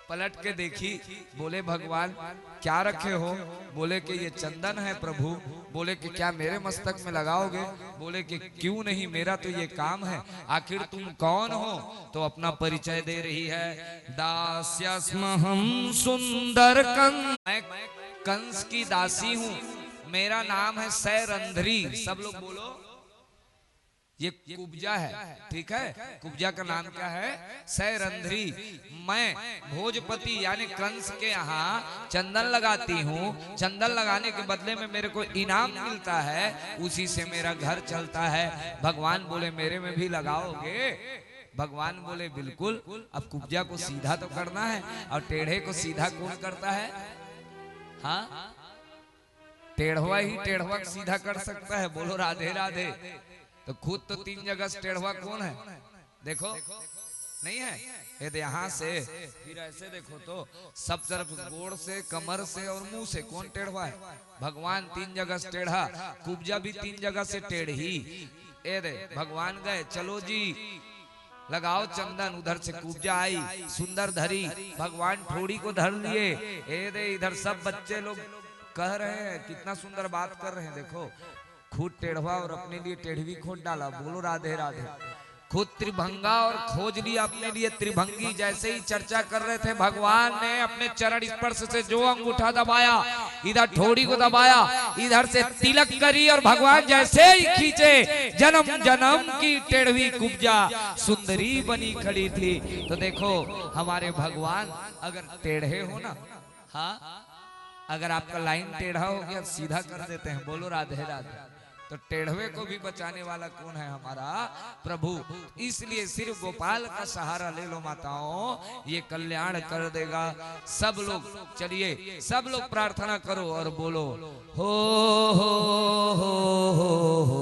B: पलट के देखी, बोले भगवान क्या रखे हो? बोले कि ये चंदन है प्रभु। बोले कि क्या मेरे मस्तक में लगाओगे? बोले कि क्यों नहीं, मेरा तो ये काम है। आखिर तुम कौन हो? तो अपना परिचय दे रही है, दास्यस्महं सुंदर कंस, मैं कंस की दासी हूँ, मेरा नाम है सैरंध्री। सब लोग बोलो, ये कुब्जा है, ठीक है? कुब्जा का नाम क्या है? सैरंध्री। मैं भोजपति यानी कंस के यहाँ चंदन लगाती हूँ, चंदन लगाने के बदले में मेरे को इनाम मिलता है, उसी से मेरा घर चलता है। भगवान बोले मेरे में भी लगाओगे? भगवान बोले बिल्कुल। अब कुब्जा को सीधा तो करना है, और टेढ़े को सीधा कौन करता है? हाँ, टेढ़वा ही टेढ़वा सीधा कर सकता है, बोलो राधे राधे। तो खुद तो 3 जगह से टेढ़वा कौन है? देखो नहीं है, यदि यहाँ से फिर ऐसे देखो तो सब तरफ गोड़ से, कमर से और मुंह से कौन टेढ़वा है? भगवान 3 जगह से टेढ़ा, कुब्जा भी 3 जगह से टेढ़ी। ए दे भगवान गए, चलो जी लगाओ चंदन। उधर से कुब्जा आई, सुंदर धरी, भगवान थोड़ी को धर लिए। ए दे इधर सब बच्चे लोग कह रहे हैं, कितना सुंदर बात कर रहे हैं, देखो खुद टेढ़वा और अपने लिए टेढ़वी खोज डाला, बोलो राधे राधे। खुद त्रिभंगा और खोज लिया अपने लिए त्रिभंगी। जैसे ही चर्चा कर रहे थे, भगवान ने अपने चरण स्पर्श से जो अंगूठा दबाया, इधर ठोड़ी को दबाया, इधर से तिलक करी, और भगवान जैसे ही खींचे, जन्म जन्म की टेढ़वी कुब्जा सुंदरी बनी खड़ी थी। तो देखो हमारे भगवान अगर टेढ़े हो ना, हाँ, अगर आपका लाइन टेढ़ा हो गया सीधा कर देते हैं, बोलो राधे राधे। तो टेढ़वे को भी बचाने वाला कौन है? हमारा प्रभु। इसलिए सिर्फ गोपाल का सहारा ले लो माताओं, ये कल्याण कर देगा। सब लोग चलिए, सब लोग प्रार्थना करो और बोलो हो हो हो हो, हो।